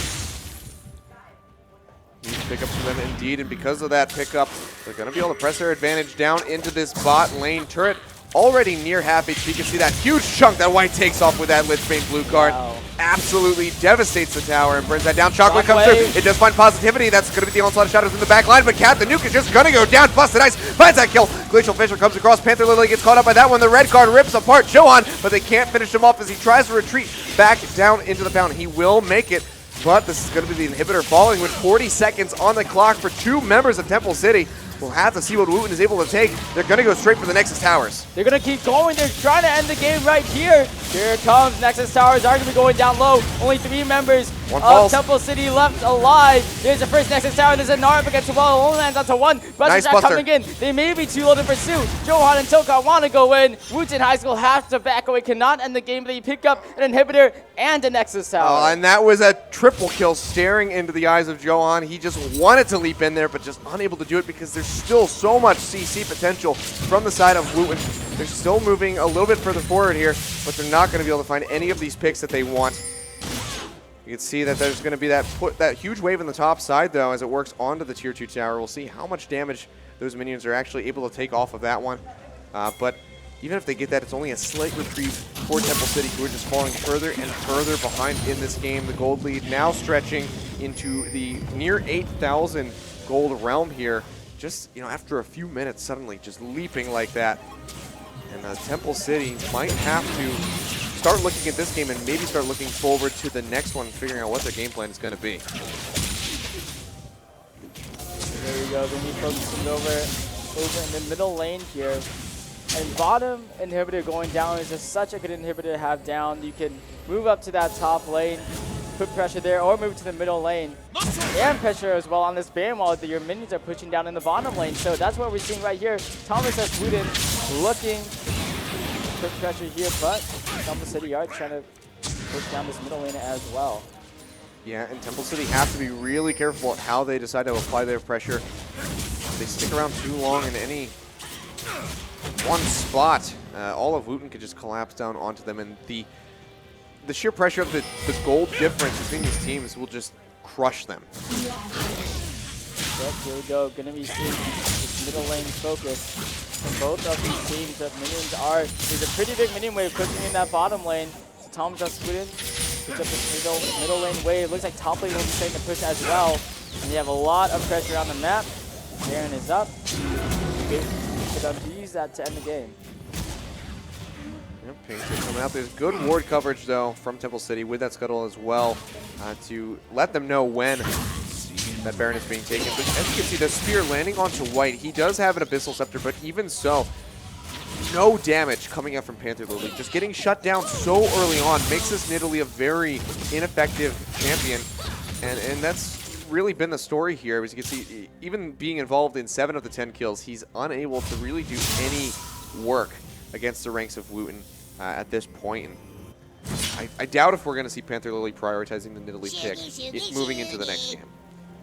Huge pickups for them indeed, and because of that pickup, they're going to be able to press their advantage down into this bot lane turret. Already near half HP. You can see that huge chunk that White takes off with that Lichbane blue card. Wow. Absolutely devastates the tower and burns that down. Shockwave comes through. It does find positivity. That's going to be the onslaught of shadows in the back line, but Captain Nuke is just going to go down. Busted Ice finds that kill. Glacial Fissure comes across. Panther Lily gets caught up by that one. The red card rips apart Johan, but they can't finish him off as he tries to retreat back down into the fountain. He will make it, but this is going to be the inhibitor falling with 40 seconds on the clock for 2 members of Temple City. We'll have to see what Wootton is able to take. They're going to go straight for the Nexus Towers. They're going to keep going. They're trying to end the game right here. Here it comes. Nexus Towers are going to be going down low. Only 3 members of Temple City left alive. There's the first Nexus Tower. There's a Narp against the wall. Only lands onto 1. Nice Buster coming in. They may be too low to pursue. Johan and Tilka want to go in. Wootton High School has to back away. Cannot end the game. They pick up an inhibitor and a Nexus Tower. And that was a triple kill staring into the eyes of Johan. He just wanted to leap in there, but just unable to do it because there's still so much CC potential from the side of Wootton. They're still moving a little bit further forward here, but they're not going to be able to find any of these picks that they want. You can see that there's going to be that huge wave in the top side, though, as it works onto the Tier 2 tower. We'll see how much damage those minions are actually able to take off of that one. But even if they get that, it's only a slight reprieve for Temple City, who are just falling further and further behind in this game. The gold lead now stretching into the near 8,000 gold realm here. Just, after a few minutes, suddenly just leaping like that. And Temple City might have to start looking at this game and maybe start looking forward to the next one, figuring out what their game plan is going to be. There we go. They need focusing over in the middle lane here. And bottom inhibitor going down is just such a good inhibitor to have down. You can move up to that top lane, put pressure there, or move to the middle lane. And pressure as well on this ban wall that your minions are pushing down in the bottom lane. So that's what we're seeing right here. Thomas Wootton looking to put pressure here, but Temple City are trying to push down this middle lane as well. Yeah, and Temple City have to be really careful at how they decide to apply their pressure. If they stick around too long in any one spot, all of Wootton could just collapse down onto them, and the sheer pressure of the gold difference between these teams will just crush them. Yep, here we go. Going to be seeing this middle lane focus from both of these teams. The minions there's a pretty big minion wave cooking in that bottom lane. So Thomas Wootton picks up this middle lane wave. Looks like top lane will be starting to push as well. And they have a lot of pressure on the map. Baron is up. Could use that to end the game. Yep, Painter coming out. There's good ward coverage, though, from Temple City with that scuttle as well to let them know when that Baron is being taken. But as you can see, the spear landing onto White. He does have an Abyssal Scepter, but even so, no damage coming out from Panther Lily. Just getting shut down so early on makes this Nidalee a very ineffective champion. And that's really been the story here. As you can see, even being involved in 7 of the 10 kills, he's unable to really do any work against the ranks of Wootton at this point. And I doubt if we're going to see Panther Lily prioritizing the Nidalee pick moving into the next game.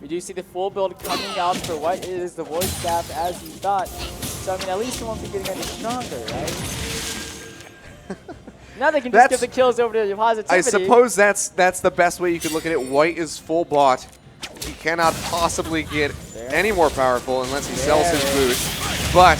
We do see the full build coming out for White. It is the voice staff as you thought. So, I mean, at least someone will be getting any stronger, right? Now they can just give the kills over to Positivity. I suppose that's the best way you could look at it. White is full bot. He cannot possibly get any more powerful unless he sells his boost. But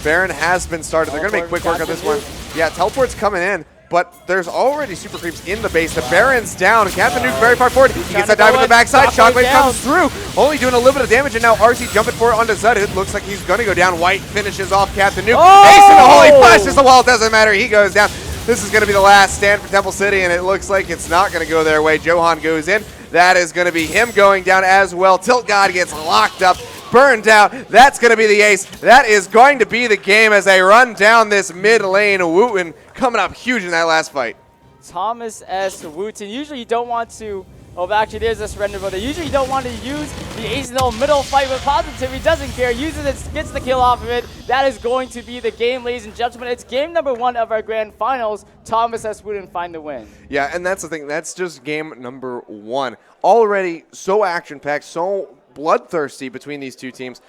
Baron has been started. They're going to make quick work of this one. Yeah, Teleport's coming in. But there's already super creeps in the base. The Baron's down. Captain Nuke very far forward. He gets that dive in the backside. Shockwave comes through. Only doing a little bit of damage, and now RC jumping for it onto Zud. It looks like he's going to go down. White finishes off Captain Nuke. Ace in the hole. He flashes the wall. Doesn't matter. He goes down. This is going to be the last stand for Temple City, and it looks like it's not going to go their way. Johan goes in. That is going to be him going down as well. Tilt God gets locked up. Burned out. That's going to be the ace. That is going to be the game as they run down this mid lane. Wootton coming up huge in that last fight. Thomas S. Wootton. Usually you don't want to. Oh, actually, there's a surrender, but usually you don't want to use the ace in the middle fight, but Positivity doesn't care. Uses it, gets the kill off of it. That is going to be the game, ladies and gentlemen. It's game number 1 of our grand finals. Thomas S. Wootton find the win. Yeah, and that's the thing. That's just game number 1. Already so action-packed, so bloodthirsty between these two teams,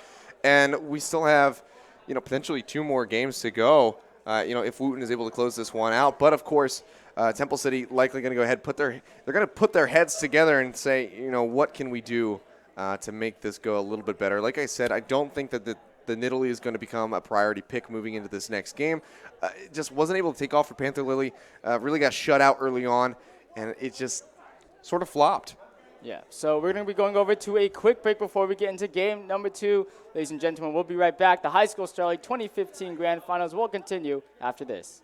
and we still have, potentially 2 more games to go. If Wootton is able to close this one out, but of course, Temple City likely going to go ahead, they're going to put their heads together and say, what can we do to make this go a little bit better? Like I said, I don't think that the Nidalee is going to become a priority pick moving into this next game. It just wasn't able to take off for Panther Lily. Really got shut out early on, and it just sort of flopped. Yeah, so we're going to be going over to a quick break before we get into game number 2. Ladies and gentlemen, we'll be right back. The High School Star League 2015 Grand Finals will continue after this.